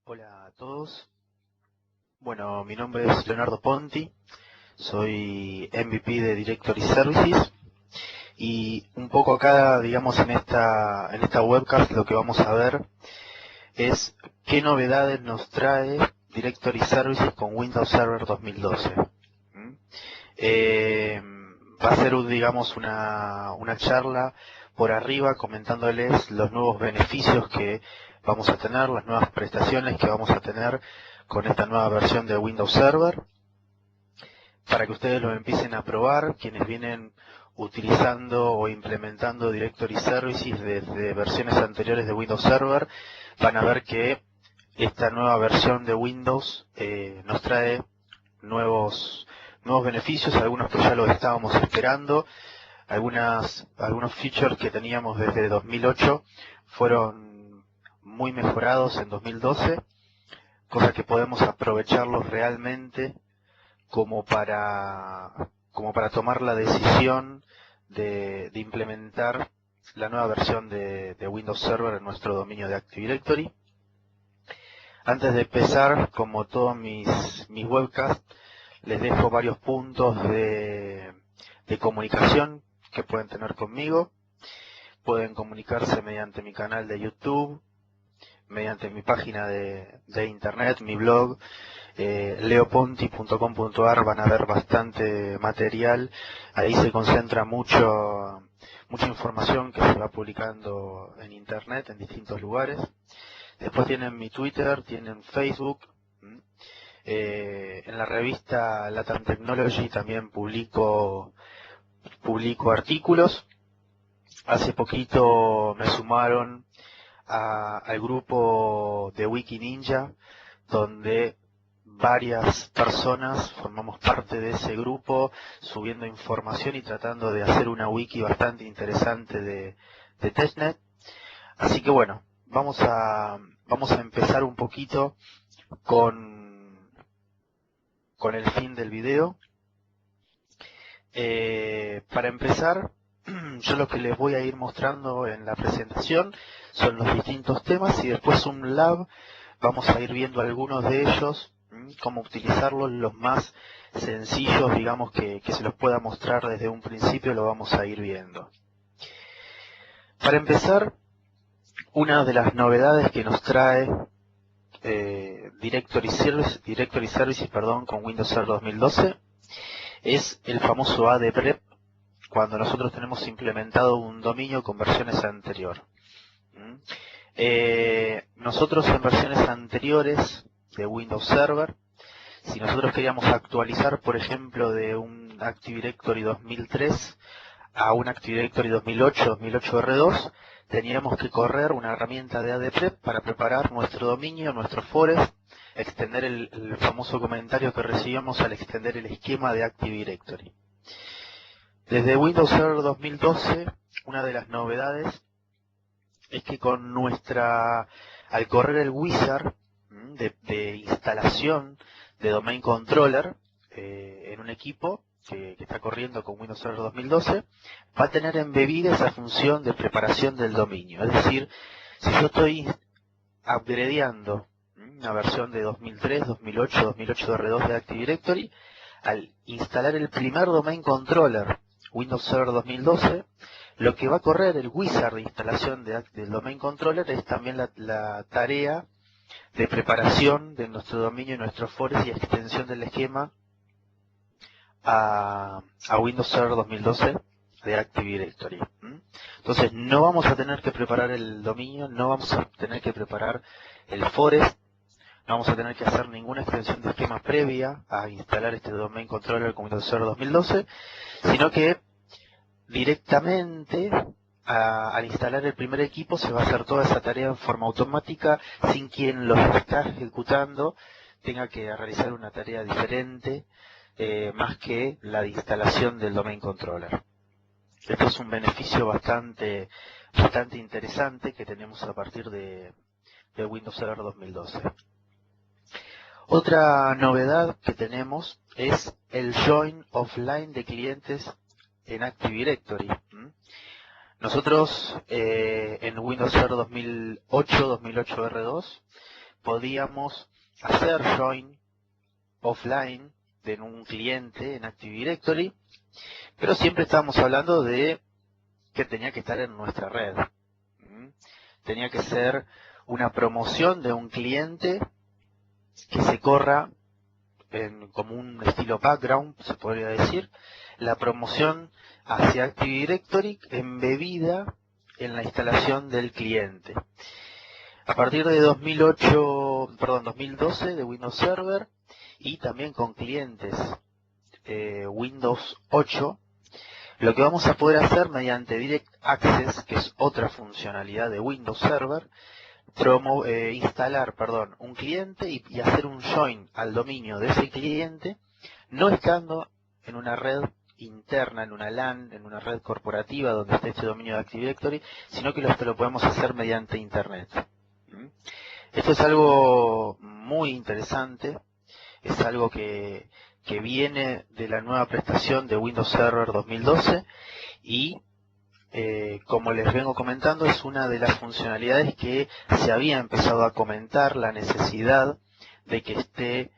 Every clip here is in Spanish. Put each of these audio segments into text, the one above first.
Hola a todos. Bueno, mi nombre es Leonardo Ponti, soy MVP de Directory Services y un poco acá, digamos, en esta webcast lo que vamos a ver es qué novedades nos trae Directory Services con Windows Server 2012. ¿Mm? Va a ser, digamos, una charla por arriba comentándoles los nuevos beneficios que vamos a tener, las nuevas prestaciones que vamos a tener con esta nueva versión de Windows Server, para que ustedes lo empiecen a probar. Quienes vienen utilizando o implementando Directory Services desde versiones anteriores de Windows Server van a ver que esta nueva versión de Windows nos trae nuevos beneficios, algunos que ya los estábamos esperando, algunos features que teníamos desde 2008 fueron muy mejorados en 2012, cosas que podemos aprovecharlos realmente como para tomar la decisión de implementar la nueva versión de Windows Server en nuestro dominio de Active Directory. Antes de empezar, como todos mis webcasts, les dejo varios puntos de comunicación que pueden tener conmigo. Pueden comunicarse mediante mi canal de YouTube, mediante mi página de internet, mi blog, leoponti.com.ar. Van a ver bastante material. Ahí se concentra mucha información que se va publicando en internet en distintos lugares. Después tienen mi Twitter, tienen Facebook. En la revista Latam Technology también publico artículos. Hace poquito me sumaron al grupo de Wikininja, donde varias personas formamos parte de ese grupo, subiendo información y tratando de hacer una wiki bastante interesante de testnet. Así que bueno, vamos a empezar un poquito con el fin del video. Para empezar, yo lo que les voy a ir mostrando en la presentación son los distintos temas, y después un lab vamos a ir viendo algunos de ellos, cómo utilizarlos, los más sencillos, digamos, que se los pueda mostrar desde un principio, lo vamos a ir viendo. Para empezar, una de las novedades que nos trae Directory Services con Windows Server 2012 es el famoso AD-Prep, cuando nosotros tenemos implementado un dominio con versiones anteriores. Nosotros en versiones anteriores de Windows Server, si nosotros queríamos actualizar, por ejemplo, de un Active Directory 2003 a un Active Directory 2008 R2, teníamos que correr una herramienta de AD-Prep para preparar nuestro dominio, nuestro forest, extender el famoso comentario que recibíamos al extender el esquema de Active Directory. Desde Windows Server 2012, una de las novedades es que al correr el wizard de instalación de Domain Controller en un equipo que está corriendo con Windows Server 2012, va a tener embebida esa función de preparación del dominio. Es decir, si yo estoy upgradeando una versión de 2003, 2008 R2 de Active Directory, al instalar el primer Domain Controller Windows Server 2012, lo que va a correr el wizard de instalación del Domain Controller es también la tarea de preparación de nuestro dominio y nuestro forest y extensión del esquema a Windows Server 2012 de Active Directory. Entonces no vamos a tener que preparar el dominio, no vamos a tener que preparar el forest, no vamos a tener que hacer ninguna extensión de esquema previa a instalar este Domain Controller con Windows Server 2012, sino que directamente al instalar el primer equipo se va a hacer toda esa tarea en forma automática, sin quien lo está ejecutando tenga que realizar una tarea diferente, más que la de instalación del Domain Controller. Esto es un beneficio bastante interesante que tenemos a partir de Windows Server 2012. Otra novedad que tenemos es el Join Offline de clientes en Active Directory. Nosotros en Windows Server 2008 R2 podíamos hacer join offline de un cliente en Active Directory, pero siempre estábamos hablando de que tenía que estar en nuestra red. Tenía que ser una promoción de un cliente que se corra como un estilo background, se podría decir, la promoción hacia Active Directory embebida en la instalación del cliente. A partir de 2012 de Windows Server y también con clientes Windows 8, lo que vamos a poder hacer mediante Direct Access, que es otra funcionalidad de Windows Server, instalar un cliente y hacer un join al dominio de ese cliente, no estando en una red interna, en una LAN, en una red corporativa donde esté este dominio de Active Directory, sino que esto lo podemos hacer mediante Internet. Esto es algo muy interesante, es algo que viene de la nueva prestación de Windows Server 2012 y como les vengo comentando, es una de las funcionalidades que se había empezado a comentar, la necesidad de que esté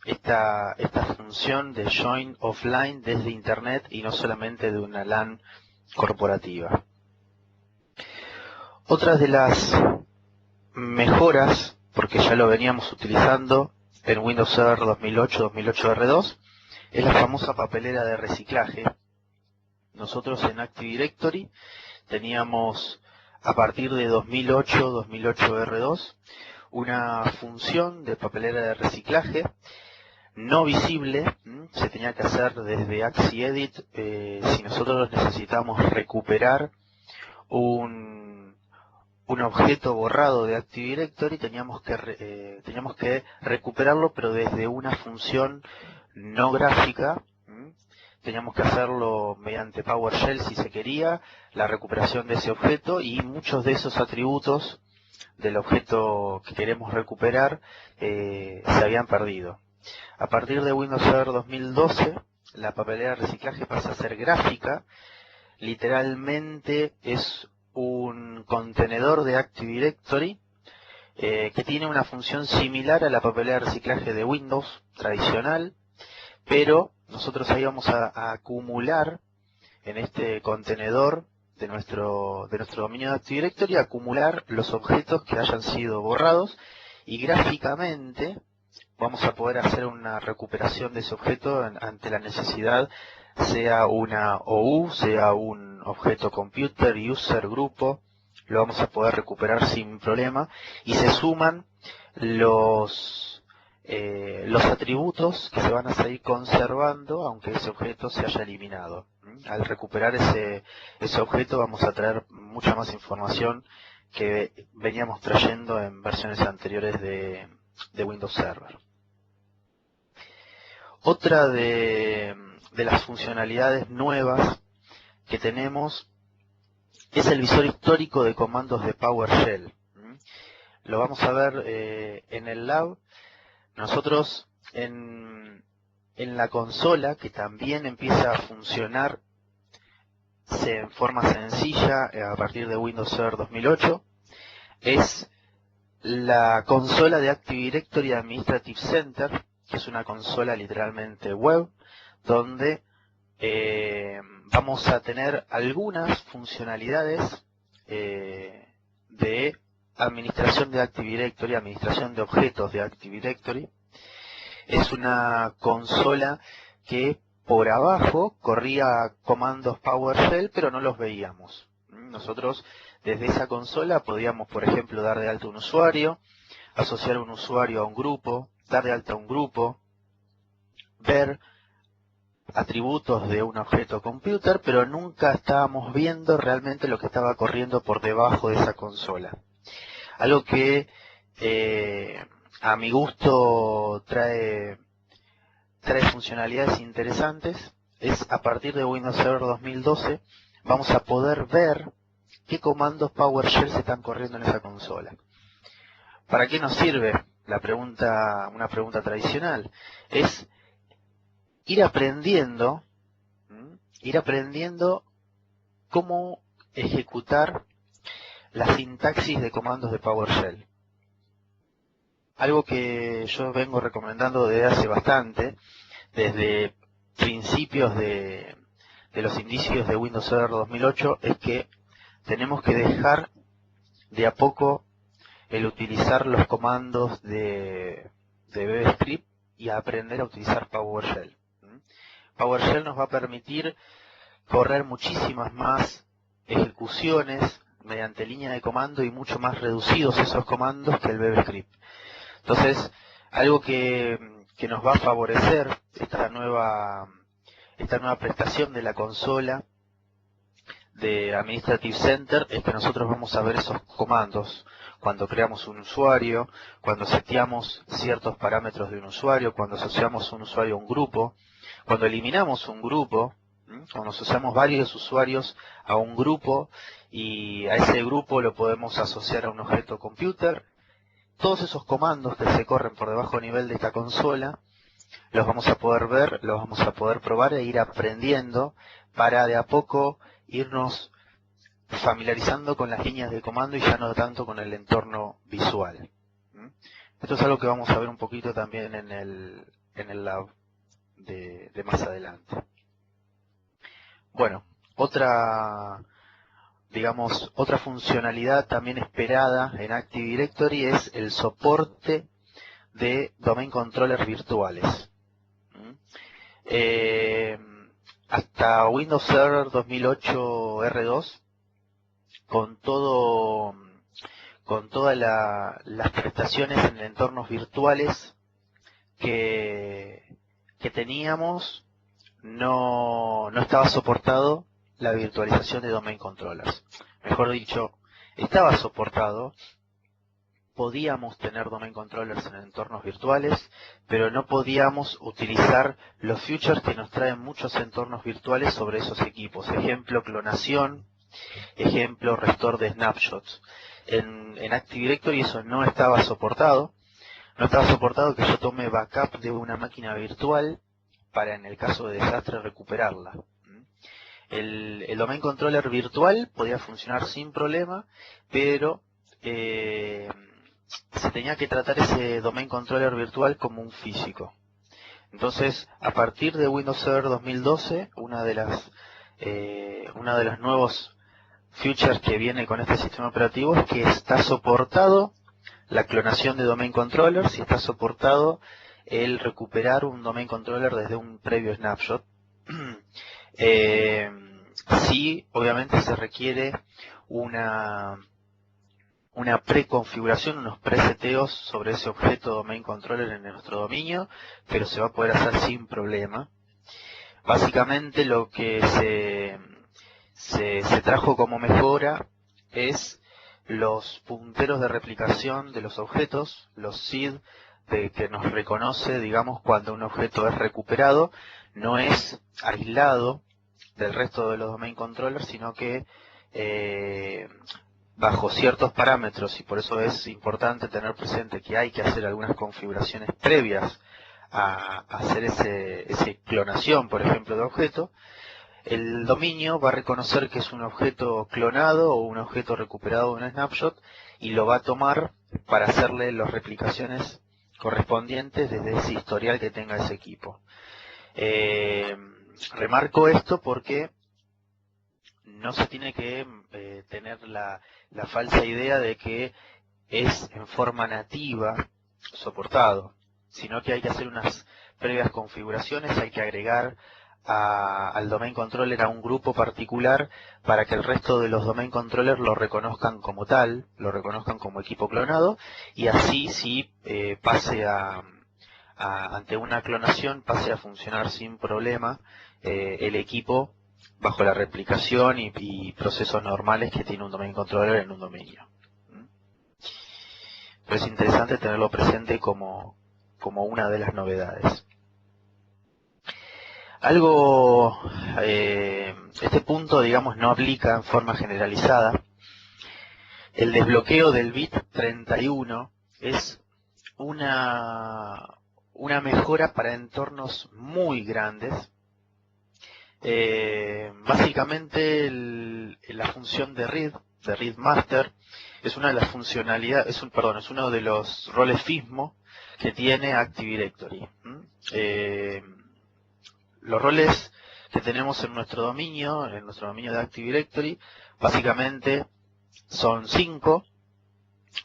esta función de join offline desde Internet y no solamente de una LAN corporativa. Otras de las mejoras, porque ya lo veníamos utilizando en Windows Server 2008 R2, es la famosa papelera de reciclaje. Nosotros en Active Directory teníamos a partir de 2008 R2 una función de papelera de reciclaje no visible. Se tenía que hacer desde AxiEdit. Si nosotros necesitamos recuperar un objeto borrado de Active Directory, teníamos que recuperarlo, pero desde una función no gráfica. Teníamos que hacerlo mediante PowerShell si se quería, la recuperación de ese objeto, y muchos de esos atributos del objeto que queremos recuperar se habían perdido. A partir de Windows Server 2012, la papelera de reciclaje pasa a ser gráfica. Literalmente es un contenedor de Active Directory que tiene una función similar a la papelera de reciclaje de Windows tradicional, pero nosotros ahí vamos a acumular en este contenedor de nuestro dominio de Active Directory, acumular los objetos que hayan sido borrados, y gráficamente vamos a poder hacer una recuperación de ese objeto ante la necesidad, sea una OU, sea un objeto computer, user, grupo, lo vamos a poder recuperar sin problema, y se suman los atributos que se van a seguir conservando aunque ese objeto se haya eliminado. Al recuperar ese objeto vamos a traer mucha más información que veníamos trayendo en versiones anteriores de Windows Server. Otra de las funcionalidades nuevas que tenemos es el visor histórico de comandos de PowerShell. Lo vamos a ver en el lab. Nosotros en la consola, que también empieza a funcionar en forma sencilla a partir de Windows Server 2008, es la consola de Active Directory Administrative Center, que es una consola literalmente web, donde vamos a tener algunas funcionalidades de administración de Active Directory, administración de objetos de Active Directory. Es una consola que por abajo corría comandos PowerShell, pero no los veíamos. Nosotros desde esa consola podíamos, por ejemplo, dar de alta un usuario, asociar un usuario a un grupo, dar de alta un grupo, ver atributos de un objeto computer, pero nunca estábamos viendo realmente lo que estaba corriendo por debajo de esa consola. Algo que a mi gusto trae funcionalidades interesantes es, a partir de Windows Server 2012 vamos a poder ver qué comandos PowerShell se están corriendo en esa consola. ¿Para qué nos sirve? Una pregunta tradicional es ir aprendiendo cómo ejecutar la sintaxis de comandos de PowerShell. algo que yo vengo recomendando desde hace bastante, desde principios de los indicios de Windows Server 2008, es que tenemos que dejar de a poco el utilizar los comandos de VBScript y aprender a utilizar PowerShell. PowerShell nos va a permitir correr muchísimas más ejecuciones mediante línea de comando y mucho más reducidos esos comandos que el VBScript. Entonces, algo que nos va a favorecer esta nueva prestación de la consola de Administrative Center es que nosotros vamos a ver esos comandos cuando creamos un usuario, cuando seteamos ciertos parámetros de un usuario, cuando asociamos un usuario a un grupo, cuando eliminamos un grupo, cuando asociamos varios usuarios a un grupo y a ese grupo lo podemos asociar a un objeto computer. Todos esos comandos que se corren por debajo nivel de esta consola los vamos a poder ver, los vamos a poder probar e ir aprendiendo para de a poco irnos familiarizando con las líneas de comando y ya no tanto con el entorno visual. Esto es algo que vamos a ver un poquito también en el lab de más adelante. Bueno, otra funcionalidad también esperada en Active Directory es el soporte de domain controllers virtuales. Hasta Windows Server 2008 R2, con todas las prestaciones en entornos virtuales que teníamos, no estaba soportado la virtualización de domain controllers. Mejor dicho, estaba soportado, podíamos tener domain controllers en entornos virtuales, pero no podíamos utilizar los features que nos traen muchos entornos virtuales sobre esos equipos. Ejemplo, clonación, ejemplo, restore de snapshots. En Active Directory eso no estaba soportado. No estaba soportado que yo tome backup de una máquina virtual para, en el caso de desastre, recuperarla. El domain controller virtual podía funcionar sin problema, pero se tenía que tratar ese domain controller virtual como un físico. Entonces, a partir de Windows Server 2012, una de los nuevos features que viene con este sistema operativo es que está soportado la clonación de domain controllers y está soportado el recuperar un domain controller desde un previo snapshot. Sí, obviamente se requiere una preconfiguración, unos preseteos sobre ese objeto domain controller en nuestro dominio, pero se va a poder hacer sin problema. Básicamente lo que se trajo como mejora es los punteros de replicación de los objetos, los SID, que nos reconoce, digamos, cuando un objeto es recuperado, no es aislado del resto de los domain controllers, sino que bajo ciertos parámetros, y por eso es importante tener presente que hay que hacer algunas configuraciones previas a hacer ese clonación, por ejemplo, de objeto. El dominio va a reconocer que es un objeto clonado o un objeto recuperado de un snapshot y lo va a tomar para hacerle las replicaciones correspondientes desde ese historial que tenga ese equipo. Remarco esto porque no se tiene que tener la falsa idea de que es en forma nativa soportado, sino que hay que hacer unas previas configuraciones, hay que agregar al domain controller a un grupo particular para que el resto de los domain controllers lo reconozcan como tal, lo reconozcan como equipo clonado, y así si pase ante una clonación pase a funcionar sin problema el equipo bajo la replicación y procesos normales que tiene un domain controller en un dominio. Pero es interesante tenerlo presente como una de las novedades. Este punto, digamos, no aplica en forma generalizada. El desbloqueo del bit 31 es una mejora para entornos muy grandes. Básicamente la función de read de Read Master. Es una de las funcionalidades, es uno de los roles FISMO que tiene Active Directory. Los roles que tenemos en nuestro dominio de Active Directory, básicamente son 5,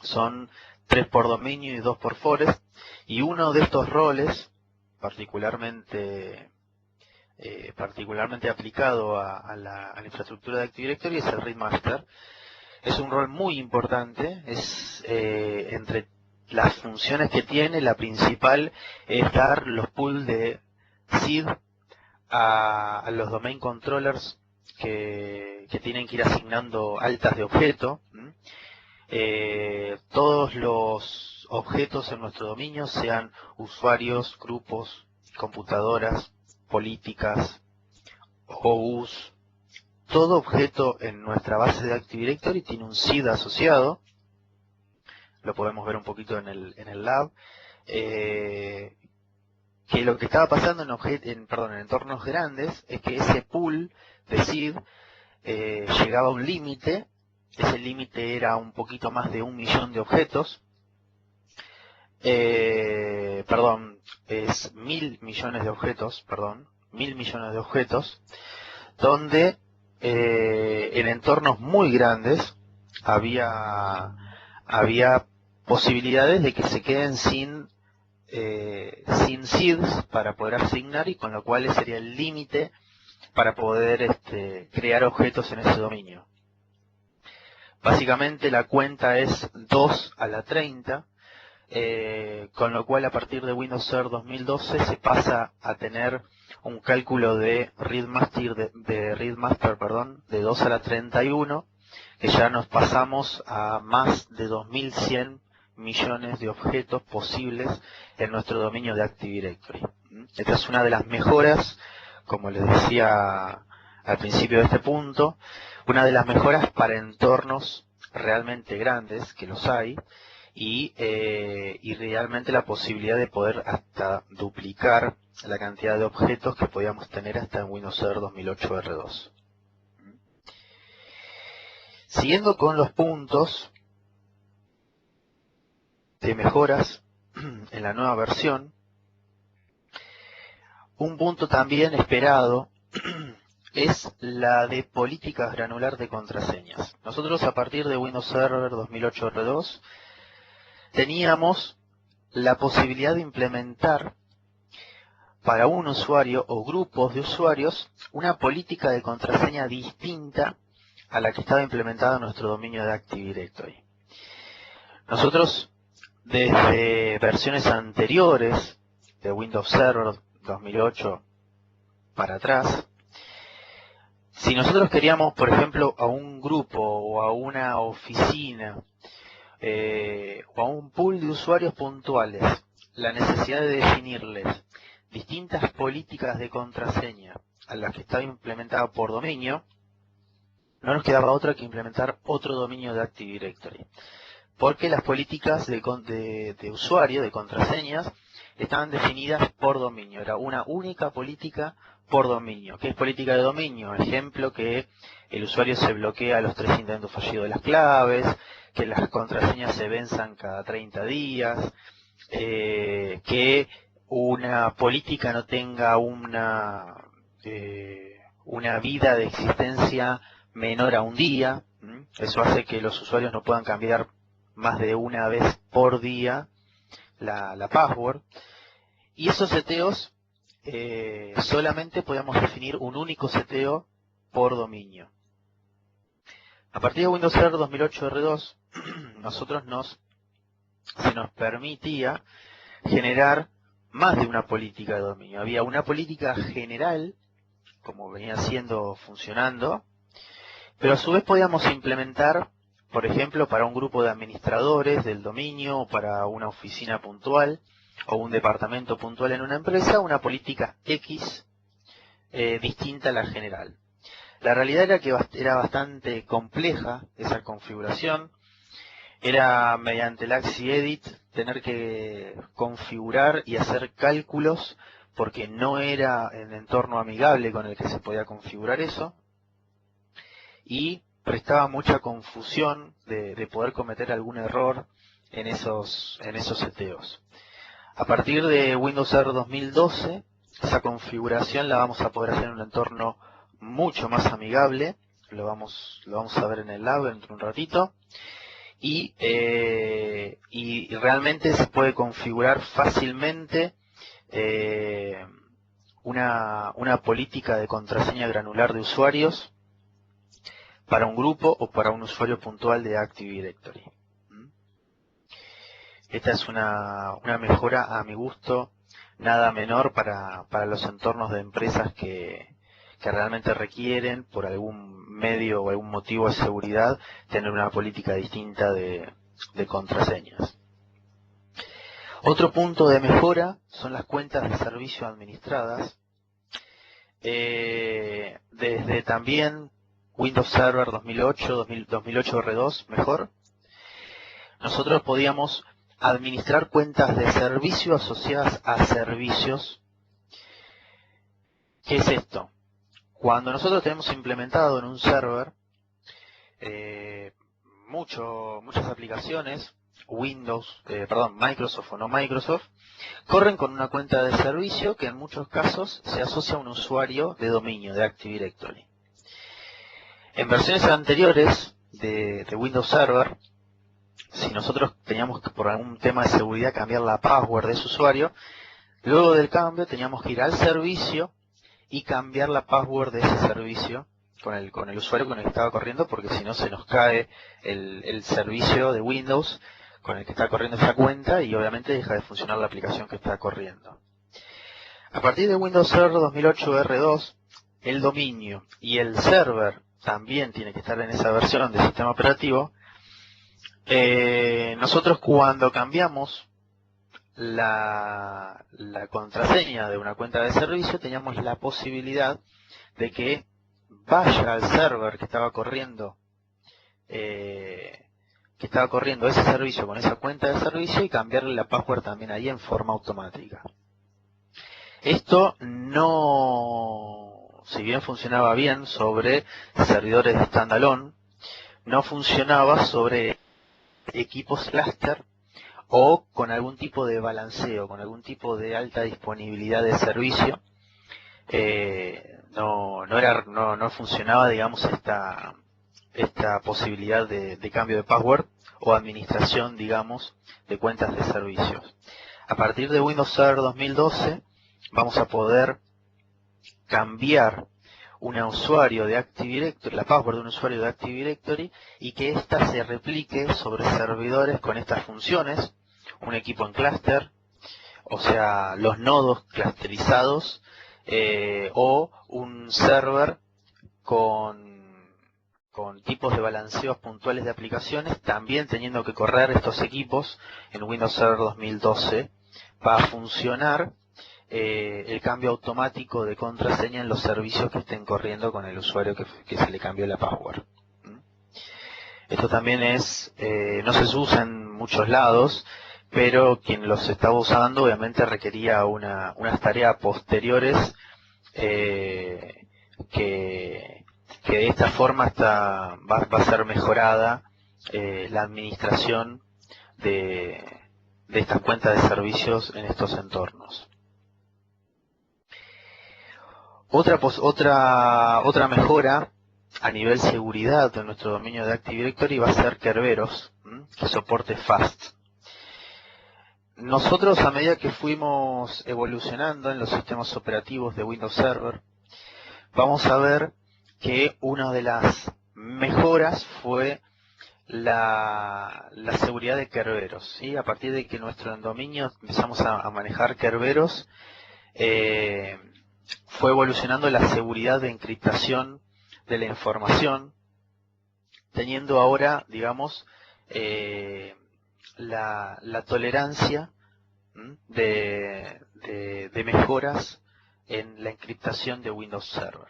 son 3 por dominio y 2 por forest, y uno de estos roles, particularmente aplicado a la infraestructura de Active Directory, es el Read Master. Es un rol muy importante, entre las funciones que tiene, la principal es dar los pools de seed a los domain controllers que tienen que ir asignando altas de objeto. Todos los objetos en nuestro dominio, sean usuarios, grupos, computadoras, políticas, OUs, todo objeto en nuestra base de Active Directory tiene un seed asociado. Lo podemos ver un poquito en el lab. Que lo que estaba pasando en entornos grandes es que ese pool de seed llegaba a un límite. Ese límite era un poquito más de 1 millón de objetos. Es 1.000 millones de objetos, 1.000 millones de objetos, donde en entornos muy grandes había posibilidades de que se queden sin seeds para poder asignar, y con lo cual sería el límite para poder crear objetos en ese dominio. Básicamente la cuenta es 2 a la 30, con lo cual a partir de Windows Server 2012 se pasa a tener un cálculo de Read Master de 2 a la 31, que ya nos pasamos a más de 2100 millones de objetos posibles en nuestro dominio de Active Directory. Esta es una de las mejoras, como les decía al principio de este punto, una de las mejoras para entornos realmente grandes, que los hay, y realmente la posibilidad de poder hasta duplicar la cantidad de objetos que podíamos tener hasta en Windows Server 2008 R2. Siguiendo con los puntos de mejoras en la nueva versión, un punto también esperado es la de políticas granular de contraseñas. Nosotros a partir de Windows Server 2008 R2 teníamos la posibilidad de implementar para un usuario o grupos de usuarios una política de contraseña distinta a la que estaba implementada en nuestro dominio de Active Directory. Nosotros, desde versiones anteriores de Windows Server 2008 para atrás, si nosotros queríamos, por ejemplo, a un grupo o a una oficina o a un pool de usuarios puntuales, la necesidad de definirles distintas políticas de contraseña a las que estaba implementada por dominio, no nos quedaba otra que implementar otro dominio de Active Directory, porque las políticas de usuario, de contraseñas, estaban definidas por dominio. Era una única política por dominio. ¿Qué es política de dominio? Ejemplo, que el usuario se bloquea a los 3 intentos fallidos de las claves, que las contraseñas se venzan cada 30 días, que una política no tenga una vida de existencia menor a un día. Eso hace que los usuarios no puedan cambiar más de una vez por día la password. Y esos seteos solamente podíamos definir un único seteo por dominio. A partir de Windows Server 2008 R2, nosotros se nos permitía generar más de una política de dominio. Había una política general, como venía funcionando, pero a su vez podíamos implementar, por ejemplo, para un grupo de administradores del dominio, o para una oficina puntual, o un departamento puntual en una empresa, una política X distinta a la general. La realidad era que era bastante compleja esa configuración. Era mediante el AXI-Edit tener que configurar y hacer cálculos, porque no era el entorno amigable con el que se podía configurar eso. Y prestaba mucha confusión de poder cometer algún error en esos seteos. A partir de Windows Server 2012, esa configuración la vamos a poder hacer en un entorno mucho más amigable. Lo vamos a ver en el lab dentro de un ratito. Y realmente se puede configurar fácilmente una política de contraseña granular de usuarios para un grupo o para un usuario puntual de Active Directory. Esta es una mejora a mi gusto nada menor para los entornos de empresas que realmente requieren, por algún medio o algún motivo de seguridad, tener una política distinta de contraseñas. Otro punto de mejora son las cuentas de servicio administradas. Desde también Windows Server 2008 R2, mejor, nosotros podíamos administrar cuentas de servicio asociadas a servicios. ¿Qué es esto? Cuando nosotros tenemos implementado en un server muchas aplicaciones, Microsoft o no Microsoft, corren con una cuenta de servicio que en muchos casos se asocia a un usuario de dominio de Active Directory. En versiones anteriores de Windows Server, si nosotros teníamos que por algún tema de seguridad cambiar la password de ese usuario, luego del cambio teníamos que ir al servicio y cambiar la password de ese servicio con el usuario con el que estaba corriendo, porque si no se nos cae el servicio de Windows con el que está corriendo esa cuenta y obviamente deja de funcionar la aplicación que está corriendo. A partir de Windows Server 2008 R2, el dominio y el server también tiene que estar en esa versión del sistema operativo. Nosotros cuando cambiamos la contraseña de una cuenta de servicio, teníamos la posibilidad de que vaya al server que estaba corriendo ese servicio con esa cuenta de servicio y cambiarle la password también ahí en forma automática. Esto si bien funcionaba bien sobre servidores de standalone, no funcionaba sobre equipos cluster o con algún tipo de balanceo, con algún tipo de alta disponibilidad de servicio. No funcionaba, digamos, esta posibilidad de cambio de password o administración, digamos, de cuentas de servicios. A partir de Windows Server 2012 vamos a poder cambiar un usuario de Active Directory, la password de un usuario de Active Directory, y que ésta se replique sobre servidores con estas funciones: un equipo en clúster, o sea, los nodos clusterizados, o un server con tipos de balanceos puntuales de aplicaciones, también teniendo que correr estos equipos en Windows Server 2012 para funcionar el cambio automático de contraseña en los servicios que estén corriendo con el usuario que se le cambió la password. Esto también no se usa en muchos lados, pero quien los estaba usando obviamente requería unas tareas posteriores que de esta forma va a ser mejorada la administración de estas cuentas de servicios en estos entornos. Otra mejora a nivel seguridad de nuestro dominio de Active Directory va a ser Kerberos, que soporte FAST. Nosotros, a medida que fuimos evolucionando en los sistemas operativos de Windows Server, vamos a ver que una de las mejoras fue la seguridad de Kerberos, ¿sí? A partir de que nuestro dominio empezamos a manejar Kerberos, fue evolucionando la seguridad de encriptación de la información, teniendo ahora, digamos, la tolerancia de mejoras en la encriptación de Windows Server.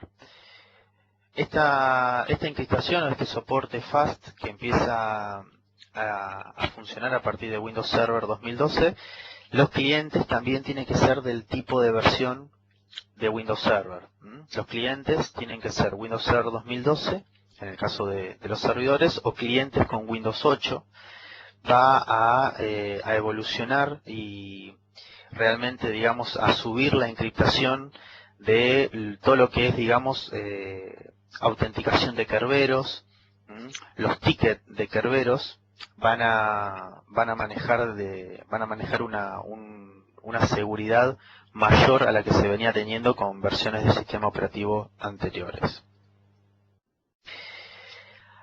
Esta encriptación o este soporte FAST que empieza a funcionar a partir de Windows Server 2012, los clientes también tienen que ser del tipo de versión de Windows Server. Los clientes tienen que ser Windows Server 2012 en el caso de los servidores, o clientes con Windows 8, va a evolucionar y realmente, digamos, a subir la encriptación de todo lo que es, digamos, autenticación de Kerberos. Los tickets de Kerberos van a manejar una seguridad mayor a la que se venía teniendo con versiones de sistema operativo anteriores.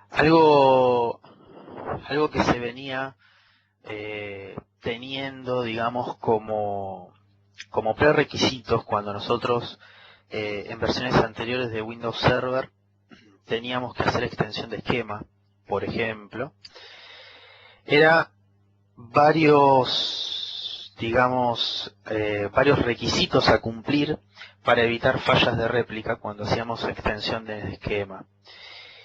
Algo que se venía teniendo, digamos, como prerequisitos cuando nosotros en versiones anteriores de Windows Server teníamos que hacer extensión de esquema, por ejemplo, era varios, digamos, varios requisitos a cumplir para evitar fallas de réplica cuando hacíamos extensión de esquema.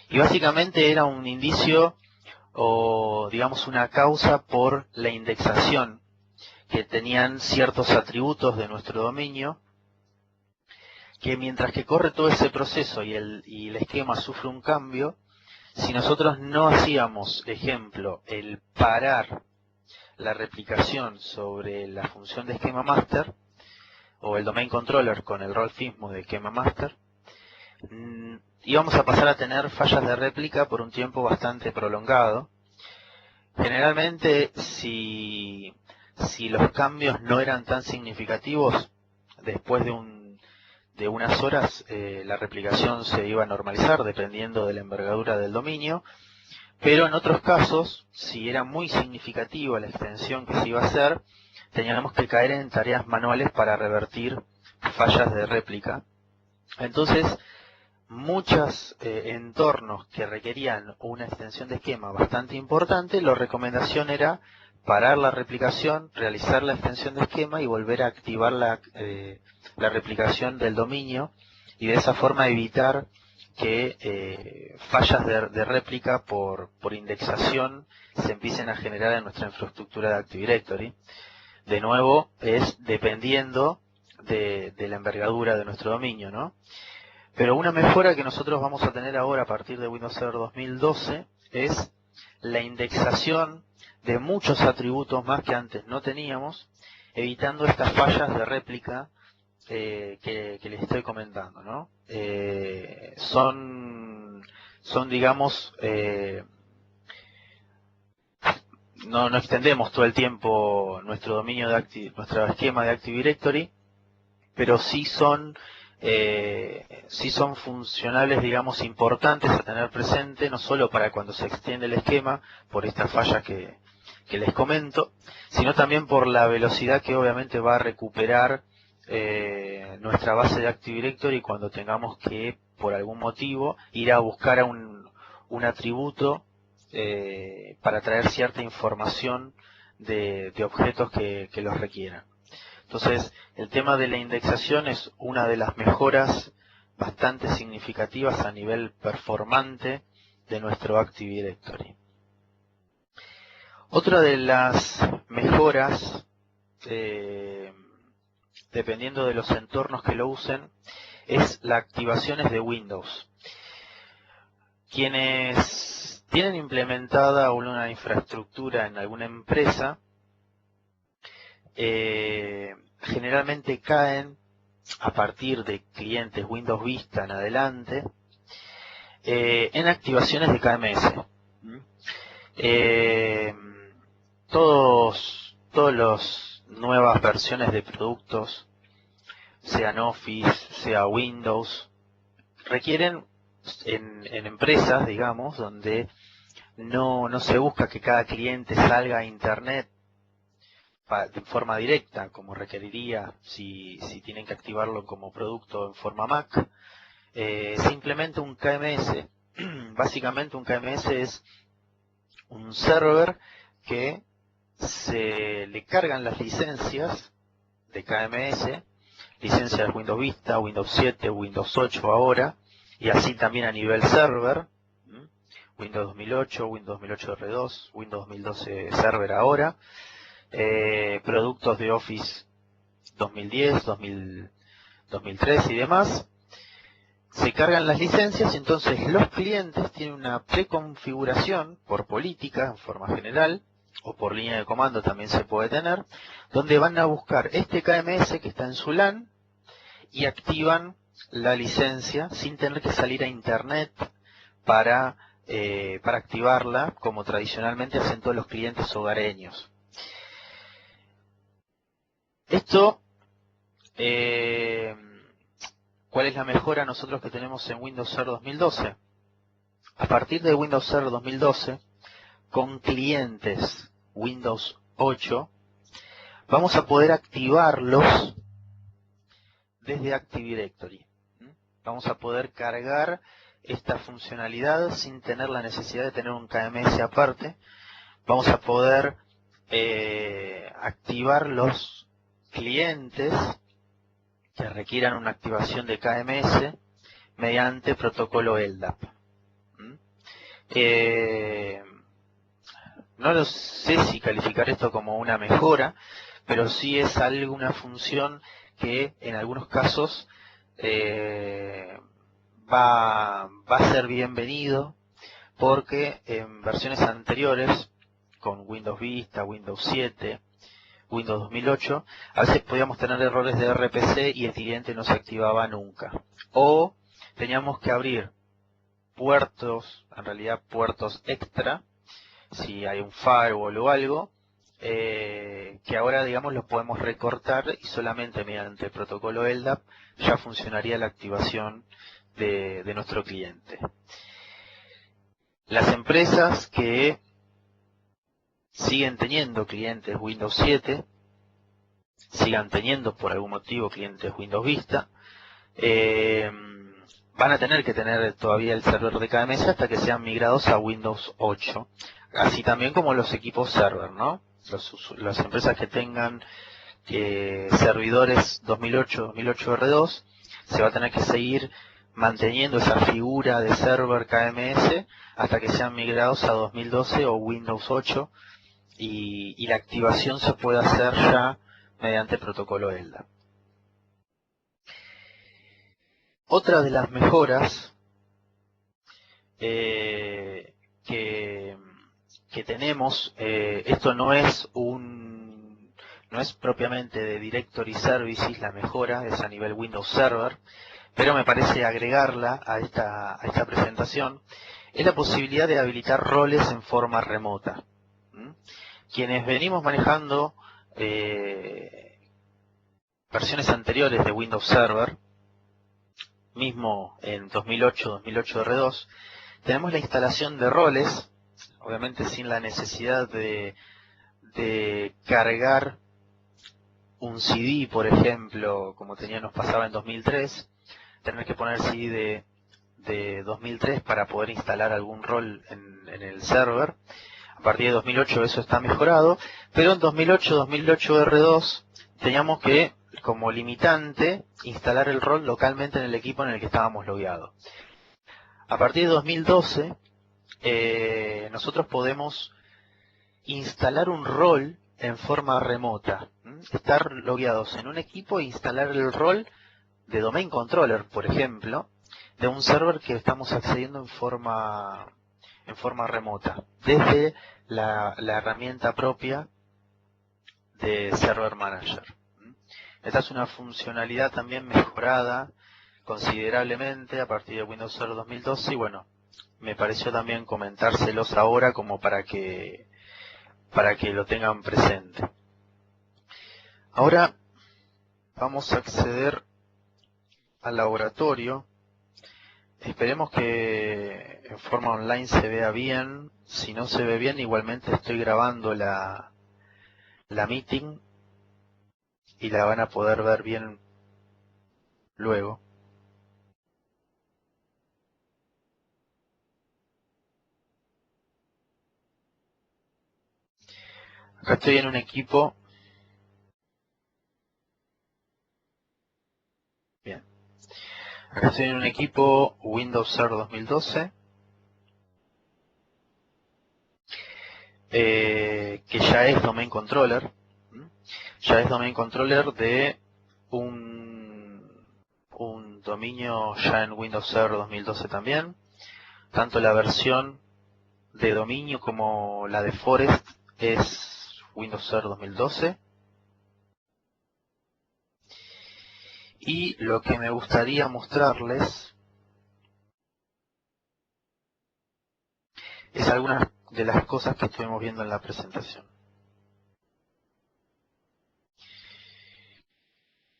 Y básicamente era un indicio o, digamos, una causa por la indexación que tenían ciertos atributos de nuestro dominio, que mientras que corre todo ese proceso y el esquema sufre un cambio, si nosotros no hacíamos, ejemplo, el parar la replicación sobre la función de esquema master, o el domain controller con el rol FISMO de esquema master, íbamos a pasar a tener fallas de réplica por un tiempo bastante prolongado. Generalmente, si los cambios no eran tan significativos, después de unas horas la replicación se iba a normalizar dependiendo de la envergadura del dominio, pero en otros casos, si era muy significativa la extensión que se iba a hacer, teníamos que caer en tareas manuales para revertir fallas de réplica. Entonces, muchos entornos que requerían una extensión de esquema bastante importante, la recomendación era parar la replicación, realizar la extensión de esquema y volver a activar la replicación del dominio, y de esa forma evitar que fallas de réplica por indexación se empiecen a generar en nuestra infraestructura de Active Directory. De nuevo, es dependiendo de la envergadura de nuestro dominio, ¿no? Pero una mejora que nosotros vamos a tener ahora a partir de Windows Server 2012 es la indexación de muchos atributos más que antes no teníamos, evitando estas fallas de réplica que les estoy comentando, ¿no? Son digamos, no extendemos todo el tiempo nuestro dominio de nuestro esquema de Active Directory, pero sí son funcionales, digamos, importantes a tener presente, no solo para cuando se extiende el esquema, por esta falla que les comento, sino también por la velocidad que obviamente va a recuperar nuestra base de Active Directory cuando tengamos que, por algún motivo, ir a buscar a un atributo para traer cierta información de objetos que los requieran. Entonces, el tema de la indexación es una de las mejoras bastante significativas a nivel performante de nuestro Active Directory. Otra de las mejoras, dependiendo de los entornos que lo usen, es las activaciones de Windows. Quienes tienen implementada una infraestructura en alguna empresa, generalmente caen a partir de clientes Windows Vista en adelante en activaciones de KMS. Todas las nuevas versiones de productos, sean Office, sea Windows, requieren en empresas, digamos, donde no se busca que cada cliente salga a Internet de forma directa, como requeriría si tienen que activarlo como producto en forma Mac. Simplemente un KMS. Básicamente un KMS es un server que se le cargan las licencias de KMS, licencias de Windows Vista, Windows 7, Windows 8 ahora, y así también a nivel server, Windows 2008, Windows 2008 R2, Windows 2012 Server ahora, productos de Office 2010, 2003 y demás, se cargan las licencias y entonces los clientes tienen una preconfiguración por política en forma general, o por línea de comando también se puede tener, donde van a buscar este KMS que está en su LAN y activan la licencia sin tener que salir a internet para activarla, como tradicionalmente hacen todos los clientes hogareños. Esto, ¿cuál es la mejora nosotros que tenemos en Windows Server 2012? A partir de Windows Server 2012, con clientes Windows 8, vamos a poder activarlos desde Active Directory. Vamos a poder cargar esta funcionalidad sin tener la necesidad de tener un KMS aparte. Vamos a poder activar los clientes que requieran una activación de KMS mediante protocolo LDAP. No lo sé si calificar esto como una mejora, pero sí es alguna función que en algunos casos va a ser bienvenido, porque en versiones anteriores, con Windows Vista, Windows 7, Windows 2008, a veces podíamos tener errores de RPC y el cliente no se activaba nunca. O teníamos que abrir puertos, en realidad puertos extra, si hay un firewall o algo, que ahora digamos los podemos recortar y solamente mediante el protocolo LDAP ya funcionaría la activación de nuestro cliente. Las empresas que siguen teniendo clientes Windows 7, sigan teniendo por algún motivo clientes Windows Vista, van a tener que tener todavía el server de KMS hasta que sean migrados a Windows 8, así también como los equipos server, ¿no? Las empresas que tengan servidores 2008 R2, se va a tener que seguir manteniendo esa figura de server KMS hasta que sean migrados a 2012 o Windows 8 y la activación se puede hacer ya mediante protocolo LDAP. Otra de las mejoras que tenemos, esto no es propiamente de Directory Services la mejora, es a nivel Windows Server, pero me parece agregarla a esta presentación, es la posibilidad de habilitar roles en forma remota. Quienes venimos manejando versiones anteriores de Windows Server, mismo en 2008 R2, tenemos la instalación de roles, obviamente sin la necesidad de cargar un CD, por ejemplo, como nos pasaba en 2003, tener que poner CD de 2003 para poder instalar algún rol en el server. A partir de 2008 eso está mejorado, pero en 2008 R2 teníamos que, como limitante, instalar el rol localmente en el equipo en el que estábamos logueados. A partir de 2012, nosotros podemos instalar un rol en forma remota, estar logueados en un equipo e instalar el rol de Domain Controller, por ejemplo, de un server que estamos accediendo en forma remota, desde la herramienta propia de Server Manager. Esta es una funcionalidad también mejorada considerablemente a partir de Windows Server 2012 y bueno, me pareció también comentárselos ahora como para que lo tengan presente. Ahora vamos a acceder al laboratorio. Esperemos que en forma online se vea bien. Si no se ve bien, igualmente estoy grabando la meeting y la van a poder ver bien luego. Acá estoy en un equipo. Bien. Acá estoy en un equipo Windows Server 2012. Que ya es Domain Controller. Ya es Domain Controller de un dominio ya en Windows Server 2012 también. Tanto la versión de dominio como la de Forest es Windows Server 2012. Y lo que me gustaría mostrarles es algunas de las cosas que estuvimos viendo en la presentación.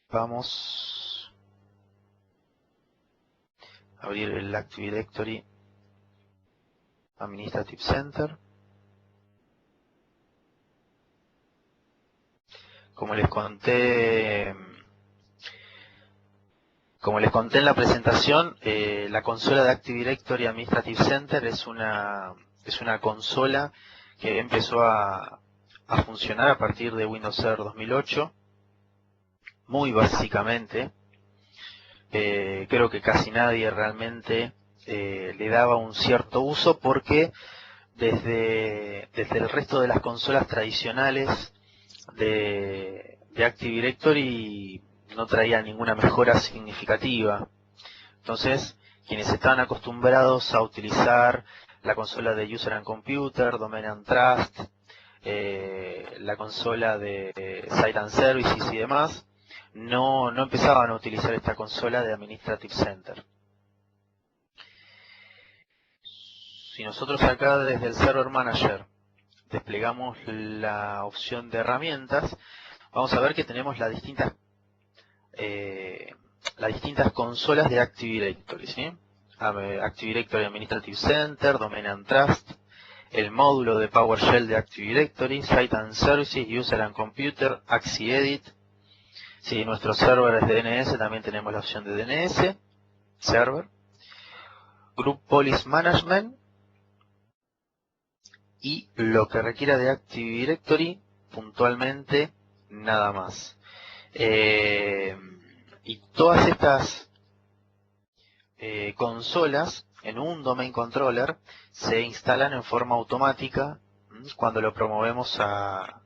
Vamos a abrir el Active Directory Administrative Center. Como les conté en la presentación, la consola de Active Directory Administrative Center es una consola que empezó a funcionar a partir de Windows Server 2008. Muy básicamente, creo que casi nadie realmente le daba un cierto uso, porque desde el resto de las consolas tradicionales de Active Directory no traía ninguna mejora significativa. Entonces, quienes estaban acostumbrados a utilizar la consola de User and Computer, Domain and Trust, la consola de Site and Services y demás, no empezaban a utilizar esta consola de Administrative Center. Si nosotros acá desde el Server Manager desplegamos la opción de herramientas, vamos a ver que tenemos las distintas consolas de Active Directory, ¿sí? Active Directory Administrative Center, Domain and Trust, el módulo de PowerShell de Active Directory, Site and Services, User and Computer, AxiEdit. Si nuestro server es DNS, también tenemos la opción de DNS, Server, Group Policy Management, y lo que requiera de Active Directory, puntualmente, nada más. Y todas estas consolas en un Domain Controller se instalan en forma automática cuando lo promovemos a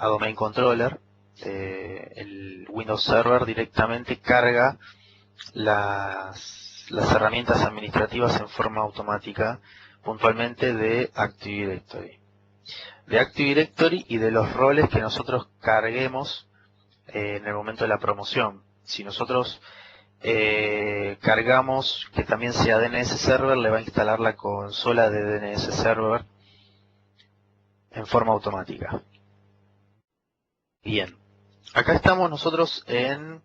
Domain Controller. El Windows Server directamente carga las herramientas administrativas en forma automática, puntualmente de Active Directory. De Active Directory y de los roles que nosotros carguemos en el momento de la promoción. Si nosotros cargamos que también sea DNS Server, le va a instalar la consola de DNS Server en forma automática. Bien, acá estamos nosotros en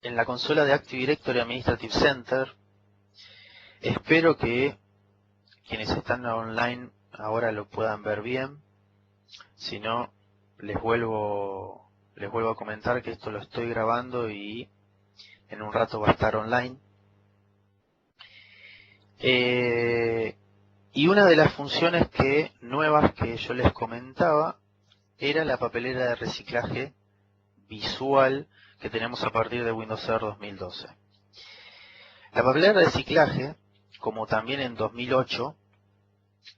la consola de Active Directory Administrative Center. Espero que quienes están online ahora lo puedan ver bien. Si no, les vuelvo a comentar que esto lo estoy grabando y en un rato va a estar online. Y una de las funciones nuevas que yo les comentaba era la papelera de reciclaje visual que tenemos a partir de Windows Server 2012. La papelera de reciclaje, como también en 2008,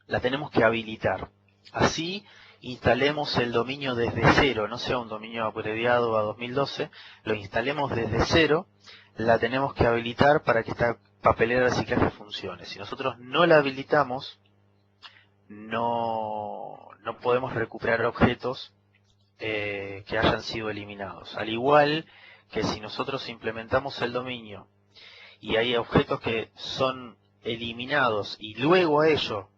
la tenemos que habilitar. Así instalemos el dominio desde cero, no sea un dominio abreviado a 2012, lo instalemos desde cero, la tenemos que habilitar para que esta papelera de reciclaje funcione. Si nosotros no la habilitamos, no podemos recuperar objetos que hayan sido eliminados. Al igual que si nosotros implementamos el dominio y hay objetos que son eliminados y luego a ello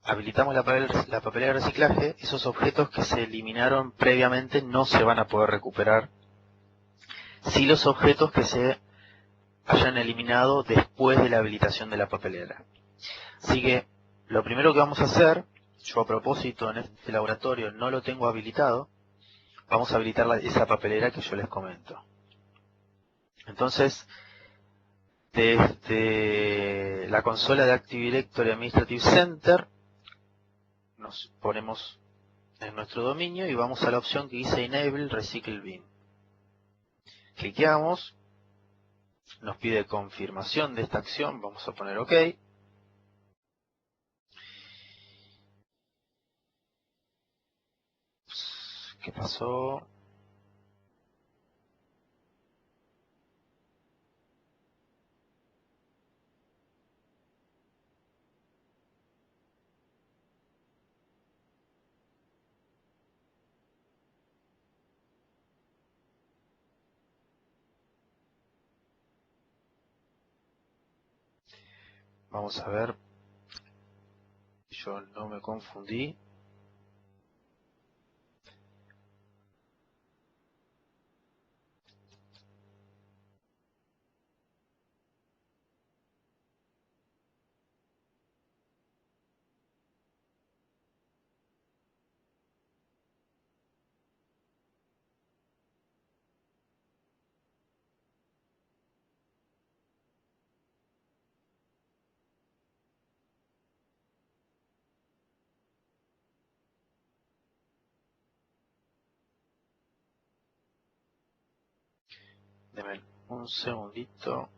habilitamos la papelera de reciclaje, esos objetos que se eliminaron previamente no se van a poder recuperar. Si los objetos que se hayan eliminado después de la habilitación de la papelera. Así que lo primero que vamos a hacer, yo a propósito en este laboratorio no lo tengo habilitado, vamos a habilitar esa papelera que yo les comento. Entonces, desde la consola de Active Directory Administrative Center, nos ponemos en nuestro dominio y vamos a la opción que dice Enable Recycle Bin. Cliqueamos, nos pide confirmación de esta acción, vamos a poner OK. ¿Qué pasó? Vamos a ver, yo no me confundí. Denme un segundito.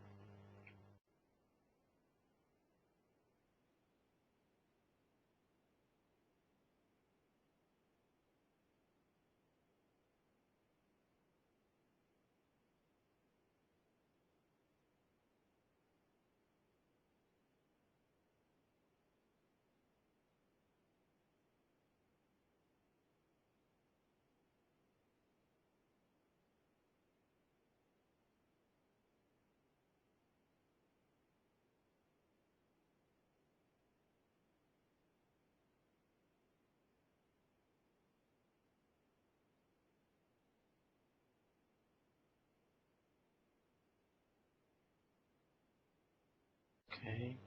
Okay.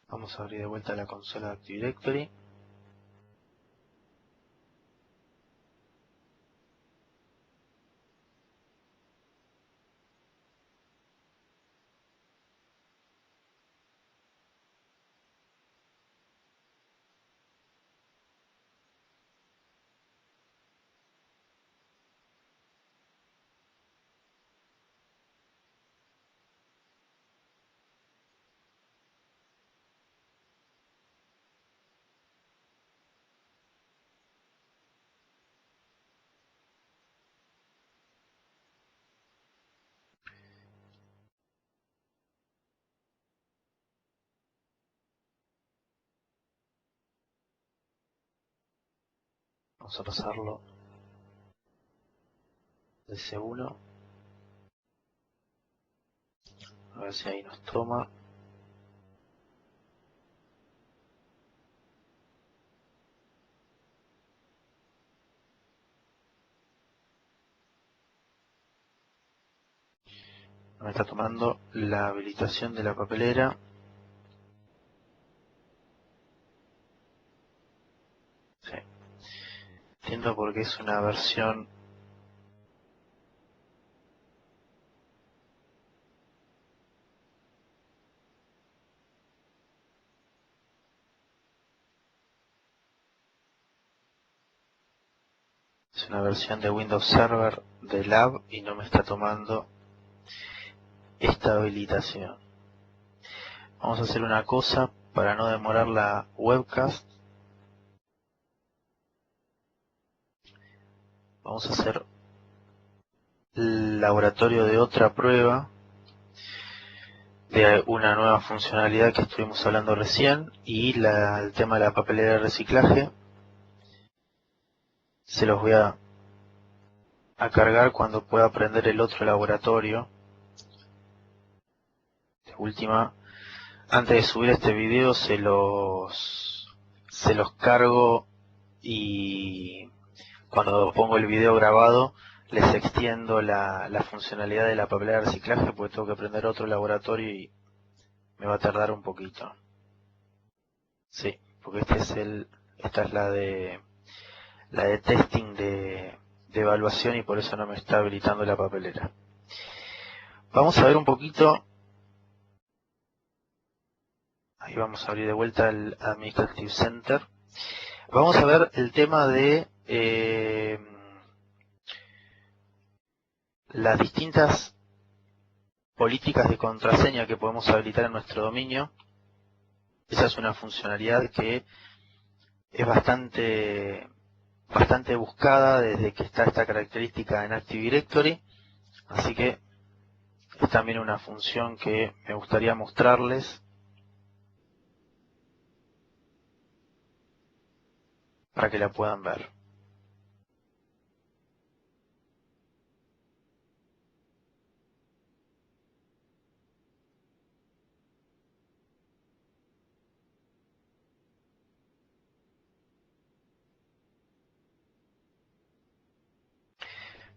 Vamos a abrir de vuelta la consola de Active Directory. Vamos a pasarlo de C1. A ver si ahí nos toma. Me está tomando la habilitación de la papelera. Sí. Entiendo porque es una versión. Es una versión de Windows Server de Lab y no me está tomando esta habilitación. Vamos a hacer una cosa para no demorar la webcast. Vamos a hacer el laboratorio de otra prueba de una nueva funcionalidad que estuvimos hablando recién y el tema de la papelera de reciclaje. Se los voy a cargar cuando pueda prender el otro laboratorio. De última, antes de subir este video se los cargo y cuando pongo el video grabado les extiendo la funcionalidad de la papelera de reciclaje porque tengo que prender otro laboratorio y me va a tardar un poquito. Sí, porque esta es la de testing de evaluación y por eso no me está habilitando la papelera. Vamos a ver un poquito Ahí vamos a abrir de vuelta el Administrative Center. Vamos a ver el tema de las distintas políticas de contraseña que podemos habilitar en nuestro dominio. Esa es una funcionalidad que es bastante buscada desde que está esta característica en Active Directory, así que es también una función que me gustaría mostrarles para que la puedan ver.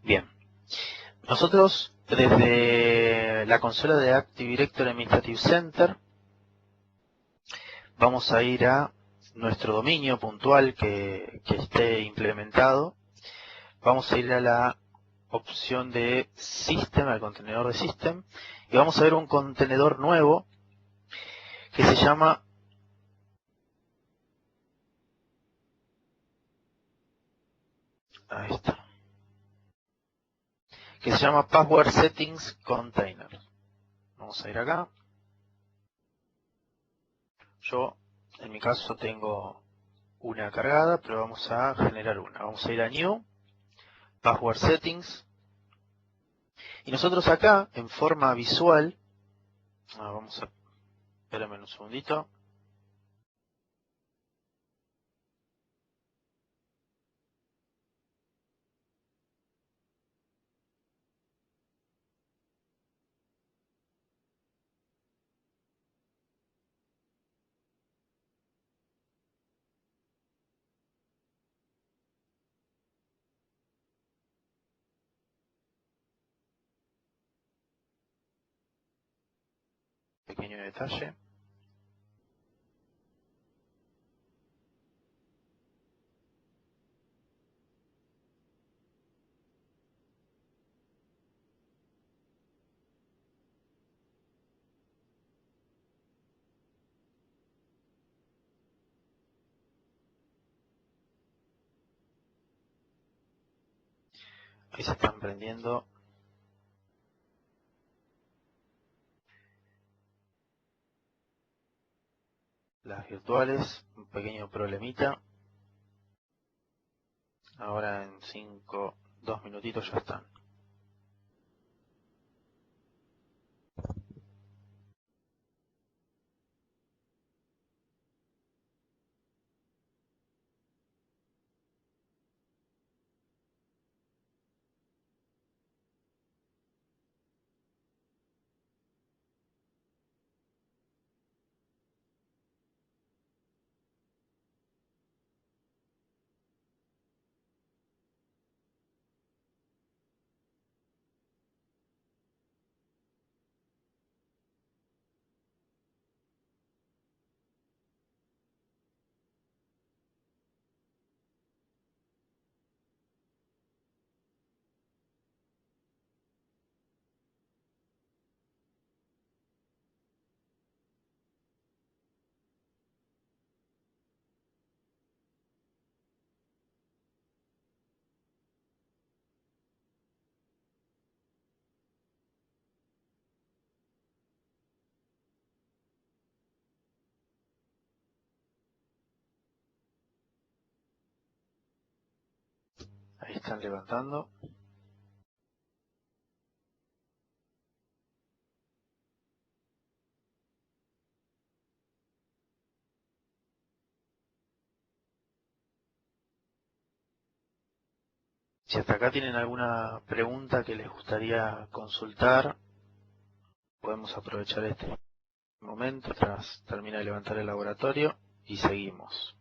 Bien, nosotros desde la consola de Active Directory Administrative Center vamos a ir a nuestro dominio puntual que esté implementado. Vamos a ir a la opción de System, al contenedor de System, y vamos a ver un contenedor nuevo que se llama ahí está, que se llama Password Settings Container. Vamos a ir acá. Yo, en mi caso, tengo una cargada, pero vamos a generar una. Vamos a ir a New, Password Settings, y nosotros acá, en forma visual, vamos a, espérame un segundito. Pequeño detalle. Ahí se están prendiendo las virtuales. Un pequeño problemita. Ahora en 2 minutitos ya están. Ahí están levantando. Si hasta acá tienen alguna pregunta que les gustaría consultar, podemos aprovechar este momento tras termina de levantar el laboratorio y seguimos.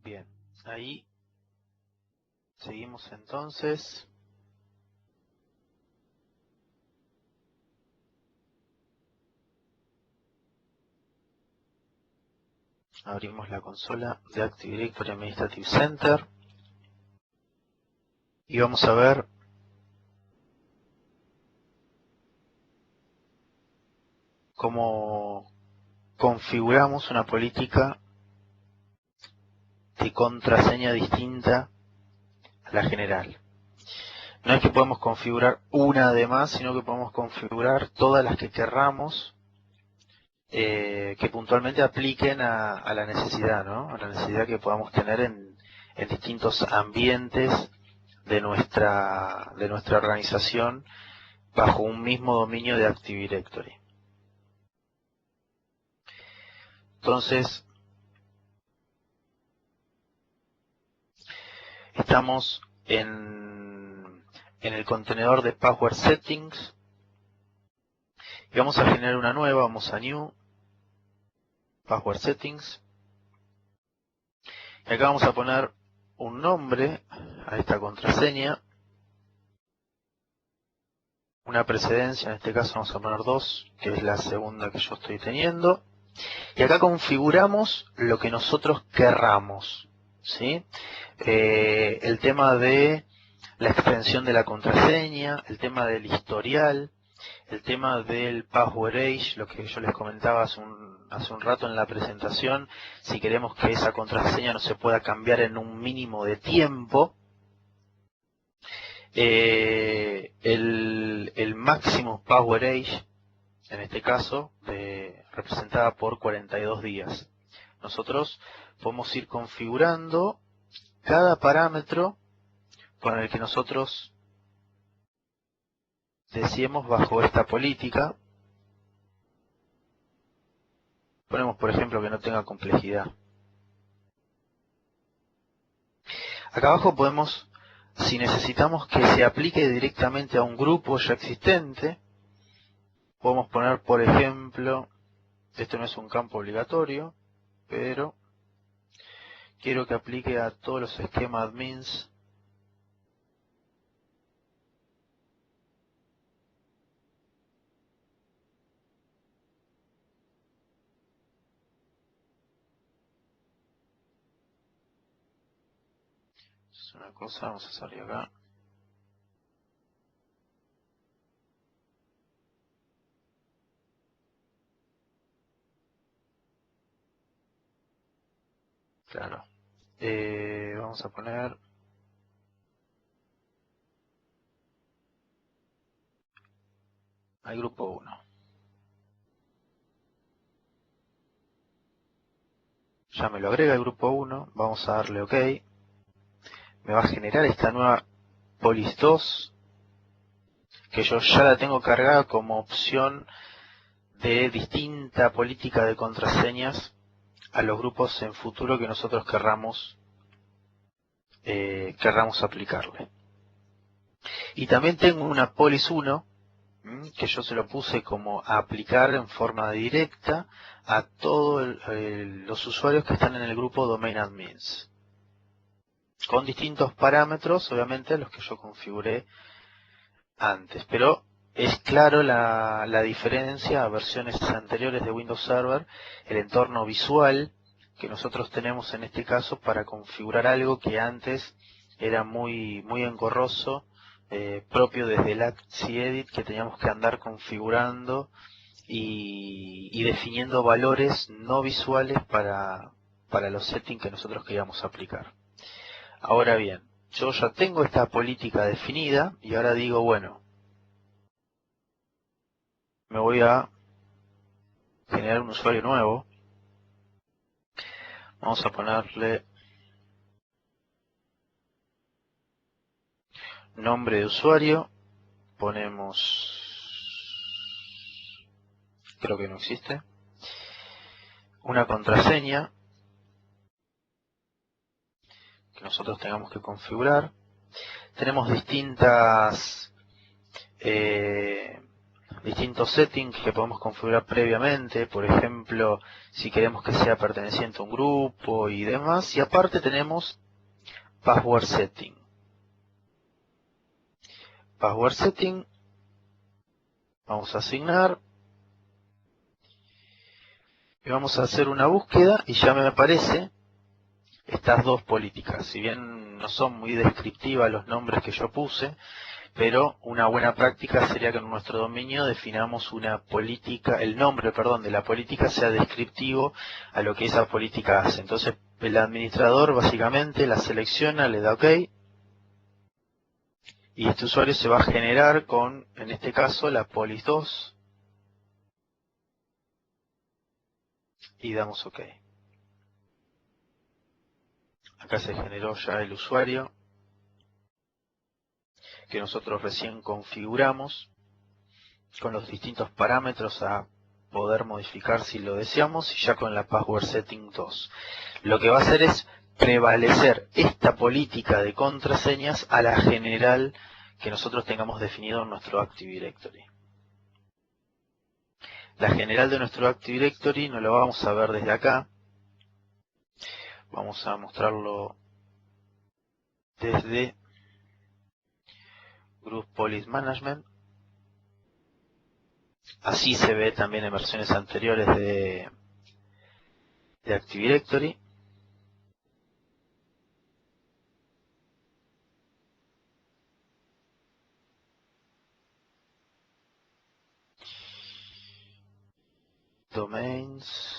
Bien, ahí seguimos entonces. Abrimos la consola de Active Directory Administrative Center y vamos a ver cómo configuramos una política de contraseña distinta a la general. No es que podemos configurar una además, sino que podemos configurar todas las que querramos que puntualmente apliquen a la necesidad, ¿no? A la necesidad que podamos tener en distintos ambientes de nuestra organización bajo un mismo dominio de Active Directory. Entonces, estamos en el contenedor de Password Settings y vamos a generar una nueva, vamos a New, Password Settings, y acá vamos a poner un nombre a esta contraseña, una precedencia, en este caso vamos a poner 2, que es la segunda que yo estoy teniendo, y acá configuramos lo que nosotros querramos, ¿sí? El tema de la extensión de la contraseña, el tema del historial, el tema del password age, lo que yo les comentaba hace un rato en la presentación, si queremos que esa contraseña no se pueda cambiar en un mínimo de tiempo, el máximo password age, en este caso, representada por 42 días. Nosotros podemos ir configurando cada parámetro con el que nosotros deseemos bajo esta política. Ponemos, por ejemplo, que no tenga complejidad. Acá abajo podemos, si necesitamos que se aplique directamente a un grupo ya existente, podemos poner, por ejemplo, esto no es un campo obligatorio, pero quiero que aplique a todos los esquema admins es una cosa, vamos a salir acá. Claro. Vamos a poner al grupo 1. Ya me lo agrega el grupo 1, vamos a darle OK. Me va a generar esta nueva polis 2, que yo ya la tengo cargada como opción de distinta política de contraseñas a los grupos en futuro que nosotros querramos aplicarle. Y también tengo una polis 1 que yo se lo puse como a aplicar en forma directa a todos los usuarios que están en el grupo Domain Admins, con distintos parámetros, obviamente los que yo configuré antes, pero es claro la diferencia a versiones anteriores de Windows Server, el entorno visual que nosotros tenemos en este caso para configurar algo que antes era muy engorroso, propio desde el ActiEdit, que teníamos que andar configurando y definiendo valores no visuales para los settings que nosotros queríamos aplicar. Ahora bien, yo ya tengo esta política definida y ahora digo, bueno, me voy a generar un usuario nuevo. Vamos a ponerle nombre de usuario. Ponemos, creo que no existe, una contraseña que nosotros tengamos que configurar. Tenemos distintas distintos settings que podemos configurar previamente, por ejemplo, si queremos que sea perteneciente a un grupo y demás. Y aparte tenemos password setting. Password setting, vamos a asignar y vamos a hacer una búsqueda y ya me aparece estas dos políticas. Si bien no son muy descriptivas los nombres que yo puse, pero una buena práctica sería que en nuestro dominio definamos una política, el nombre, perdón, de la política sea descriptivo a lo que esa política hace. Entonces el administrador básicamente la selecciona, le da OK, y este usuario se va a generar con, en este caso, la polis 2, y damos OK. Acá se generó ya el usuario que nosotros recién configuramos con los distintos parámetros a poder modificar si lo deseamos, y ya con la password setting 2. Lo que va a hacer es prevalecer esta política de contraseñas a la general que nosotros tengamos definido en nuestro Active Directory. La general de nuestro Active Directory no lo vamos a ver desde acá. Vamos a mostrarlo desde Group Policy Management. Así se ve también en versiones anteriores de Active Directory. Domains.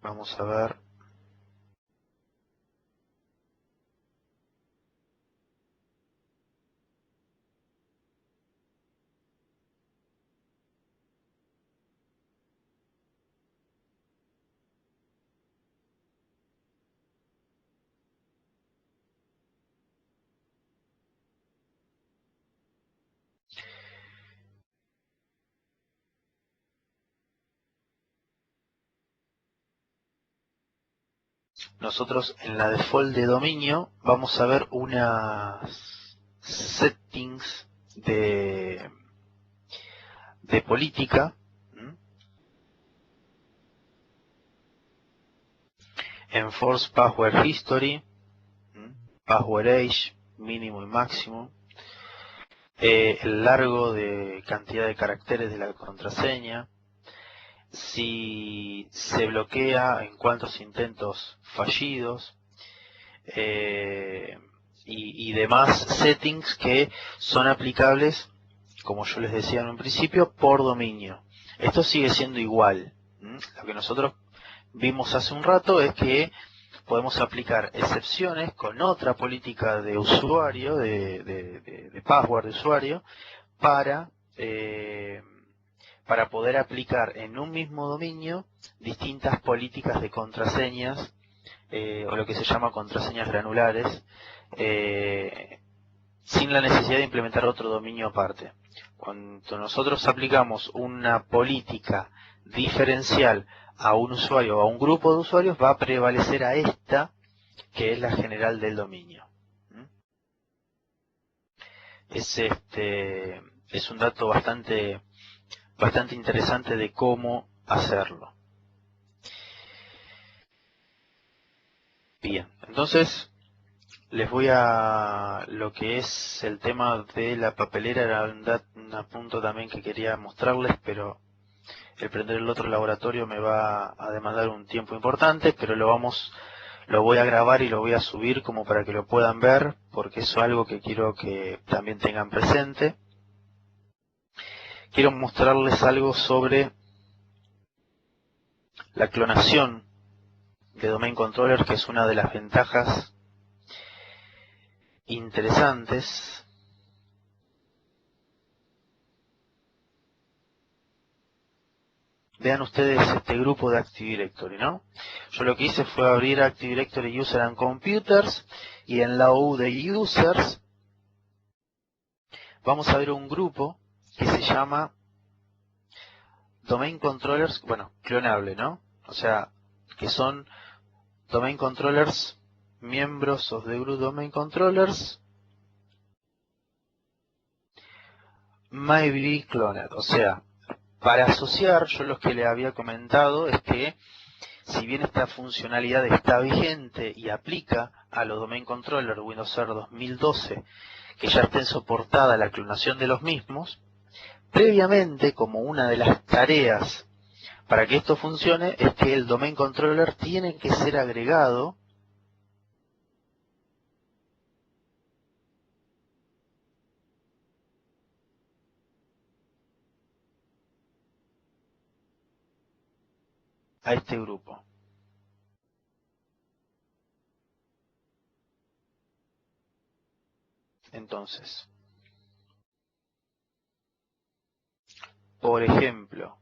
Vamos a ver. Nosotros en la default de dominio vamos a ver unas settings de política. Enforce Password History, Password Age, mínimo y máximo, el largo de cantidad de caracteres de la contraseña, si se bloquea en cuántos intentos fallidos, y demás settings que son aplicables, como yo les decía en un principio, por dominio. Esto sigue siendo igual. Lo que nosotros vimos hace un rato es que podemos aplicar excepciones con otra política de usuario, de password de usuario, para poder aplicar en un mismo dominio distintas políticas de contraseñas, o lo que se llama contraseñas granulares, sin la necesidad de implementar otro dominio aparte. Cuando nosotros aplicamos una política diferencial a un usuario o a un grupo de usuarios, va a prevalecer a esta, que es la general del dominio. Es un dato bastante interesante de cómo hacerlo. Bien, entonces les voy a lo que es el tema de la papelera. Era un punto también que quería mostrarles, pero el prender el otro laboratorio me va a demandar un tiempo importante, pero lo voy a grabar y lo voy a subir como para que lo puedan ver, porque eso es algo que quiero que también tengan presente. Quiero mostrarles algo sobre la clonación de Domain Controller, que es una de las ventajas interesantes. Vean ustedes este grupo de Active Directory, ¿no? Yo lo que hice fue abrir Active Directory User and Computers, y en la U de Users vamos a ver un grupo que se llama Domain Controllers, bueno, clonable, ¿no? o sea, que son domain controllers, miembros of the group domain controllers, may be cloned. O sea, para asociar, yo lo que le había comentado es que si bien esta funcionalidad está vigente y aplica a los domain controllers Windows Server 2012, que ya estén soportada la clonación de los mismos, previamente, como una de las tareas para que esto funcione, es que el domain controller tiene que ser agregado a este grupo. Entonces, por ejemplo,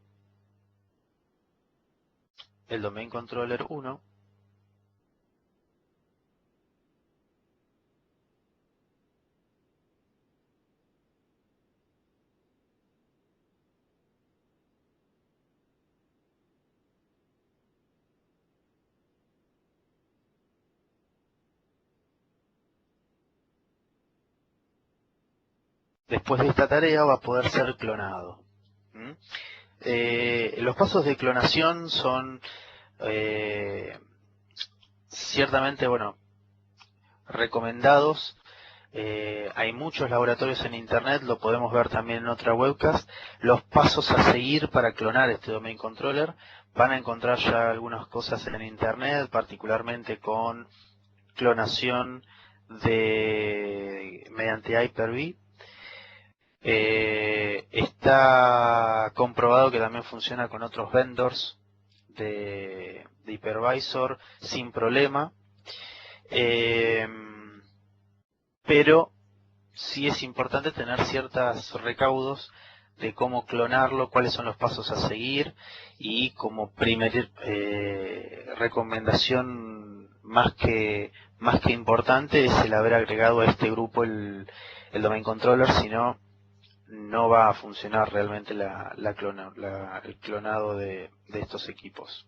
el domain controller 1 después de esta tarea va a poder ser clonado. ¿Mm? Los pasos de clonación son ciertamente, bueno, recomendados. Hay muchos laboratorios en internet, lo podemos ver también en otra webcast. Los pasos a seguir para clonar este domain controller, van a encontrar ya algunas cosas en internet, particularmente con clonación mediante Hyper-V. Está comprobado que también funciona con otros vendors de hypervisor sin problema. Pero sí es importante tener ciertos recaudos de cómo clonarlo, cuáles son los pasos a seguir, y como primer recomendación más que importante es el haber agregado a este grupo el domain controller, si no, no va a funcionar realmente el clonado de estos equipos.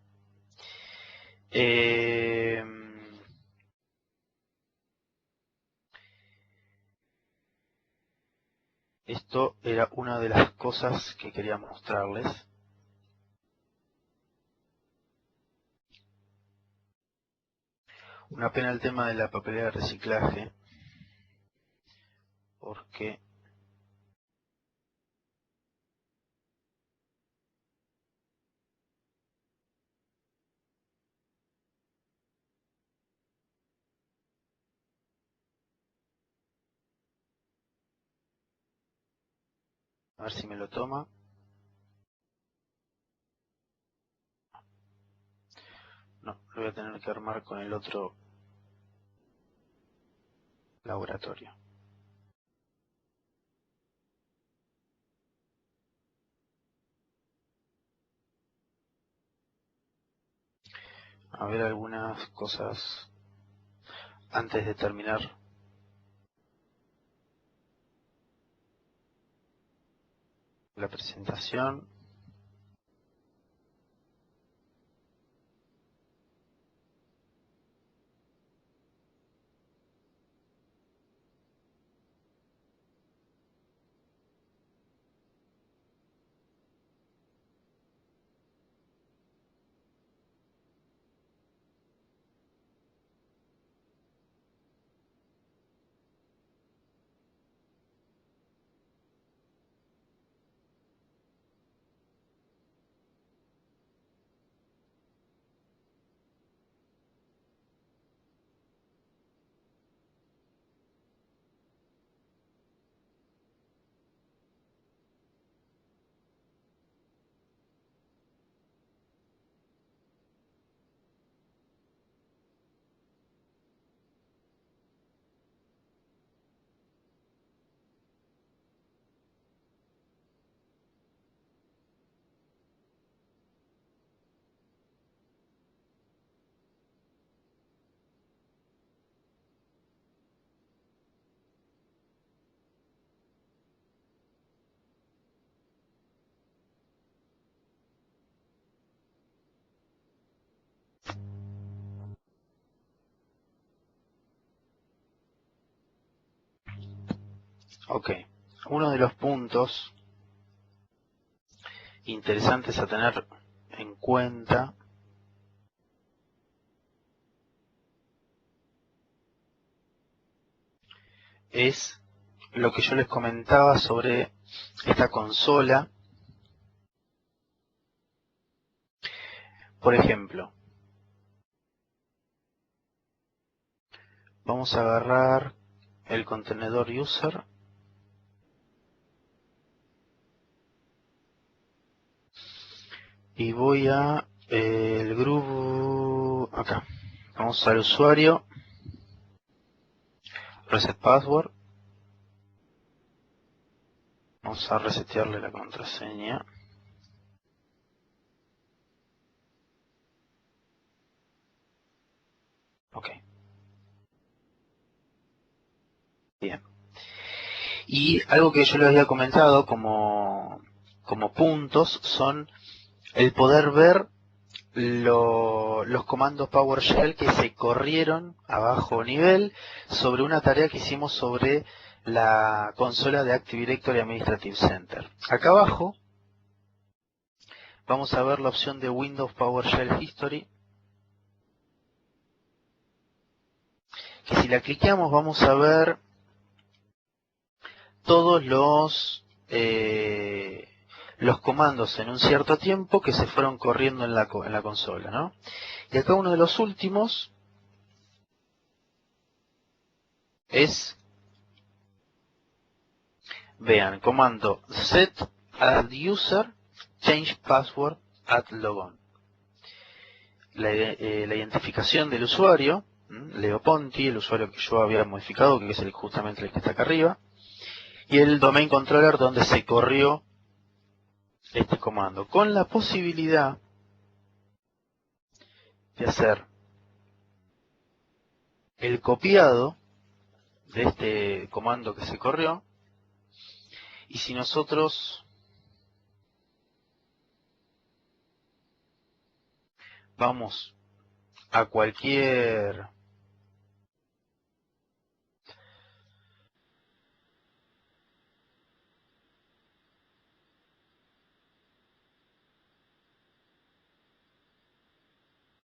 Esto era una de las cosas que quería mostrarles. Una pena el tema de la papelera de reciclaje, porque a ver si me lo toma. No, lo voy a tener que armar con el otro laboratorio. A ver algunas cosas antes de terminar la presentación. Ok, uno de los puntos interesantes a tener en cuenta es lo que yo les comentaba sobre esta consola. Por ejemplo, vamos a agarrar el contenedor user y voy a el grupo acá. Vamos al usuario, reset password. Vamos a resetearle la contraseña. Ok. Bien. Y algo que yo les había comentado como puntos son el poder ver los comandos PowerShell que se corrieron a bajo nivel sobre una tarea que hicimos sobre la consola de Active Directory Administrative Center. Acá abajo vamos a ver la opción de Windows PowerShell History, que si la cliqueamos vamos a ver todos los comandos en un cierto tiempo que se fueron corriendo en la consola, ¿no? Y acá uno de los últimos es, vean, comando set add user change password add logon. La identificación del usuario, Leo Ponti, el usuario que yo había modificado, que es justamente el que está acá arriba, y el domain controller donde se corrió este comando, con la posibilidad de hacer el copiado de este comando que se corrió, y si nosotros vamos a cualquier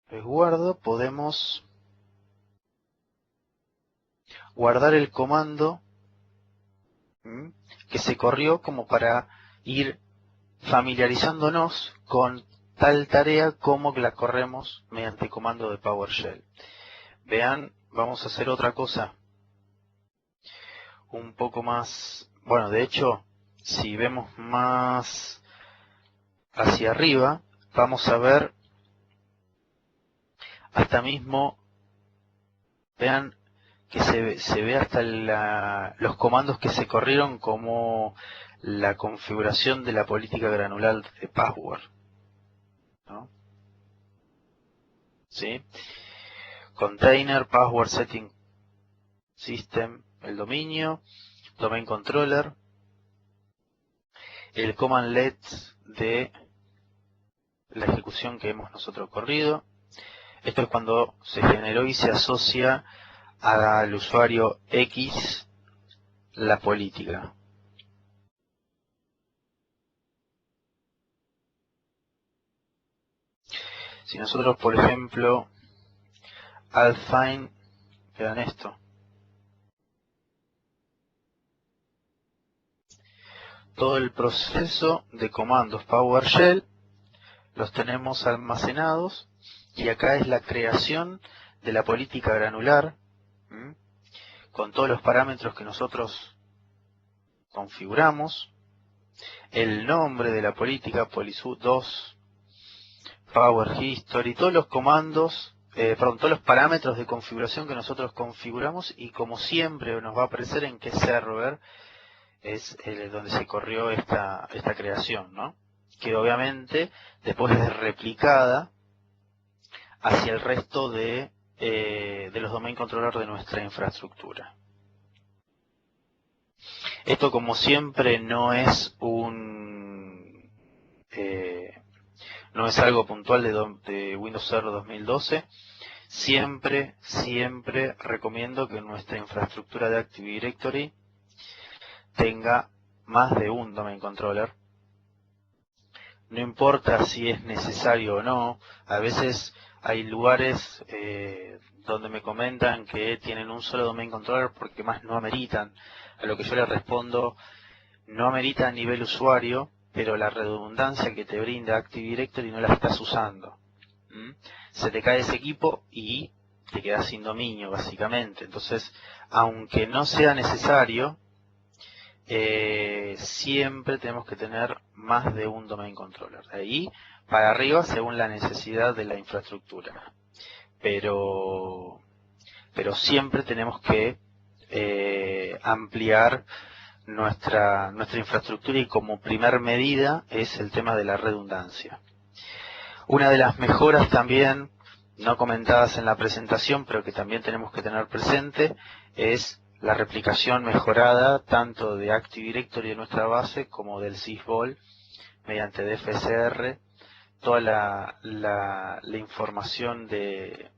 resguardo, podemos guardar el comando que se corrió como para ir familiarizándonos con tal tarea como la corremos mediante comando de PowerShell. Vean, vamos a hacer otra cosa un poco más, bueno, de hecho, si vemos más hacia arriba, vamos a ver hasta mismo, vean que se ve hasta los comandos que se corrieron como la configuración de la política granular de password, ¿no? ¿Sí? Container, password setting system, el dominio, domain controller, el command let de la ejecución que hemos nosotros corrido. Esto es cuando se generó y se asocia al usuario X la política. Si nosotros, por ejemplo, al find, vean esto, todo el proceso de comandos PowerShell los tenemos almacenados, y acá es la creación de la política granular, con todos los parámetros que nosotros configuramos, el nombre de la política, Polysu2, Power History, todos los comandos, todos los parámetros de configuración que nosotros configuramos, y como siempre nos va a aparecer en qué server es donde se corrió esta creación, ¿no? Que obviamente después es replicada hacia el resto de los domain controllers de nuestra infraestructura. Esto, como siempre, no es no es algo puntual de Windows Server 2012. Siempre recomiendo que nuestra infraestructura de Active Directory tenga más de un domain controller. No importa si es necesario o no, a veces hay lugares donde me comentan que tienen un solo domain controller porque más no ameritan. A lo que yo les respondo, no amerita a nivel usuario, pero la redundancia que te brinda Active Directory no la estás usando. Se te cae ese equipo y te quedas sin dominio, básicamente. Entonces, aunque no sea necesario, siempre tenemos que tener más de un domain controller. De ahí para arriba, según la necesidad de la infraestructura. Pero siempre tenemos que ampliar nuestra infraestructura, y como primer medida es el tema de la redundancia. Una de las mejoras también, no comentadas en la presentación, pero que también tenemos que tener presente, es la replicación mejorada tanto de Active Directory de nuestra base como del sysvol mediante DFSR. Toda la información de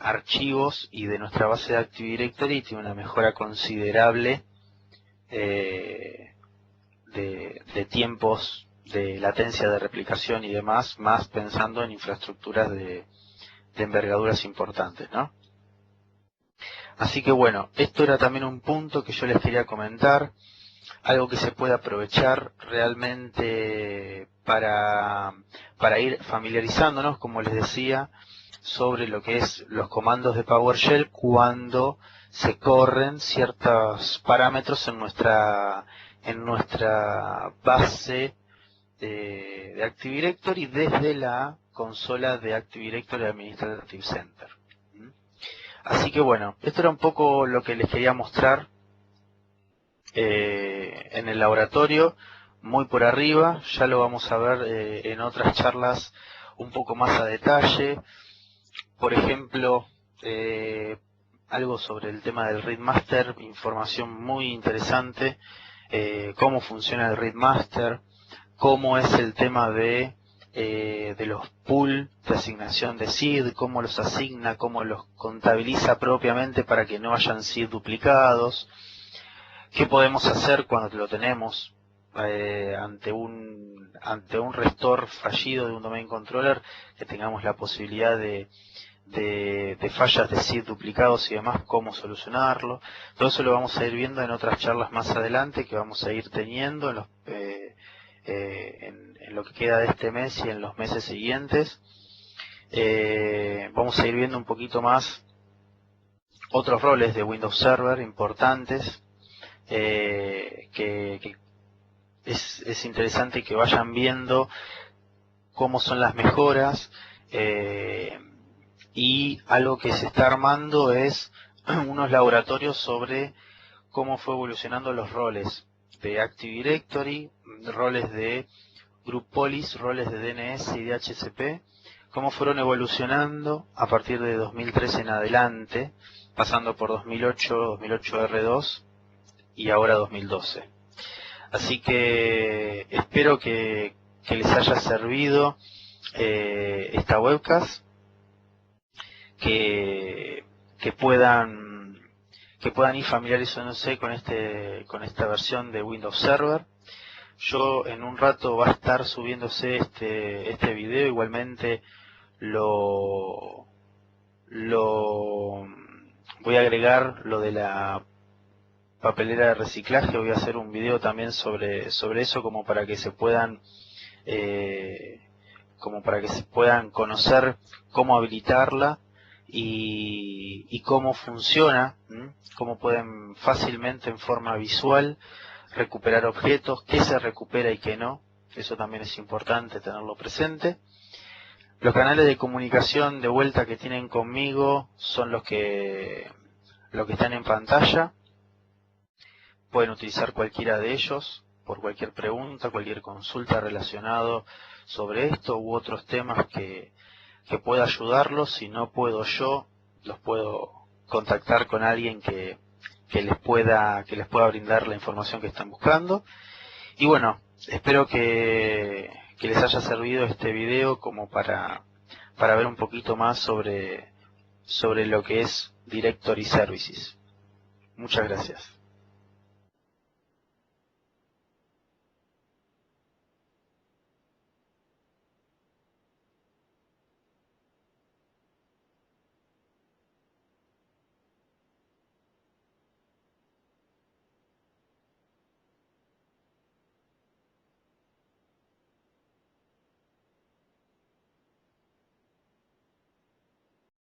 archivos y de nuestra base de Active Directory tiene una mejora considerable de tiempos de latencia de replicación y demás, más pensando en infraestructuras de envergaduras importantes, ¿no? Así que bueno, esto era también un punto que yo les quería comentar, algo que se puede aprovechar realmente para ir familiarizándonos, como les decía, sobre lo que es los comandos de PowerShell cuando se corren ciertos parámetros en nuestra base de Active Directory desde la consola de Active Directory Administrative Center. Así que bueno, esto era un poco lo que les quería mostrar en el laboratorio, muy por arriba. Ya lo vamos a ver en otras charlas un poco más a detalle. Por ejemplo, algo sobre el tema del Readmaster, información muy interesante, cómo funciona el Readmaster, cómo es el tema de los pools de asignación de seed, cómo los asigna, cómo los contabiliza propiamente para que no hayan seed duplicados, qué podemos hacer cuando lo tenemos ante un restore fallido de un domain controller, que tengamos la posibilidad de fallas de seed duplicados y demás, cómo solucionarlo. Todo eso lo vamos a ir viendo en otras charlas más adelante que vamos a ir teniendo en lo que queda de este mes y en los meses siguientes. Vamos a ir viendo un poquito más otros roles de Windows Server importantes, que es interesante que vayan viendo cómo son las mejoras, y algo que se está armando es unos laboratorios sobre cómo fue evolucionando los roles de Active Directory, roles de Group Policy, roles de DNS y DHCP, cómo fueron evolucionando a partir de 2013 en adelante, pasando por 2008, 2008 R2 y ahora 2012. Así que espero que les haya servido esta webcast, que puedan ir familiarizándose con esta versión de Windows Server. Yo en un rato va a estar subiéndose este video, igualmente lo voy a agregar lo de la papelera de reciclaje. Voy a hacer un video también sobre eso, como para que se puedan conocer cómo habilitarla y cómo funciona, cómo pueden fácilmente en forma visual recuperar objetos, qué se recupera y qué no. Eso también es importante tenerlo presente. Los canales de comunicación de vuelta que tienen conmigo son los que están en pantalla. Pueden utilizar cualquiera de ellos por cualquier pregunta, cualquier consulta relacionado sobre esto u otros temas que pueda ayudarlos. Si no puedo yo, los puedo contactar con alguien que les pueda brindar la información que están buscando. Y bueno, espero que que les haya servido este video como para ver un poquito más sobre lo que es Directory Services. Muchas gracias.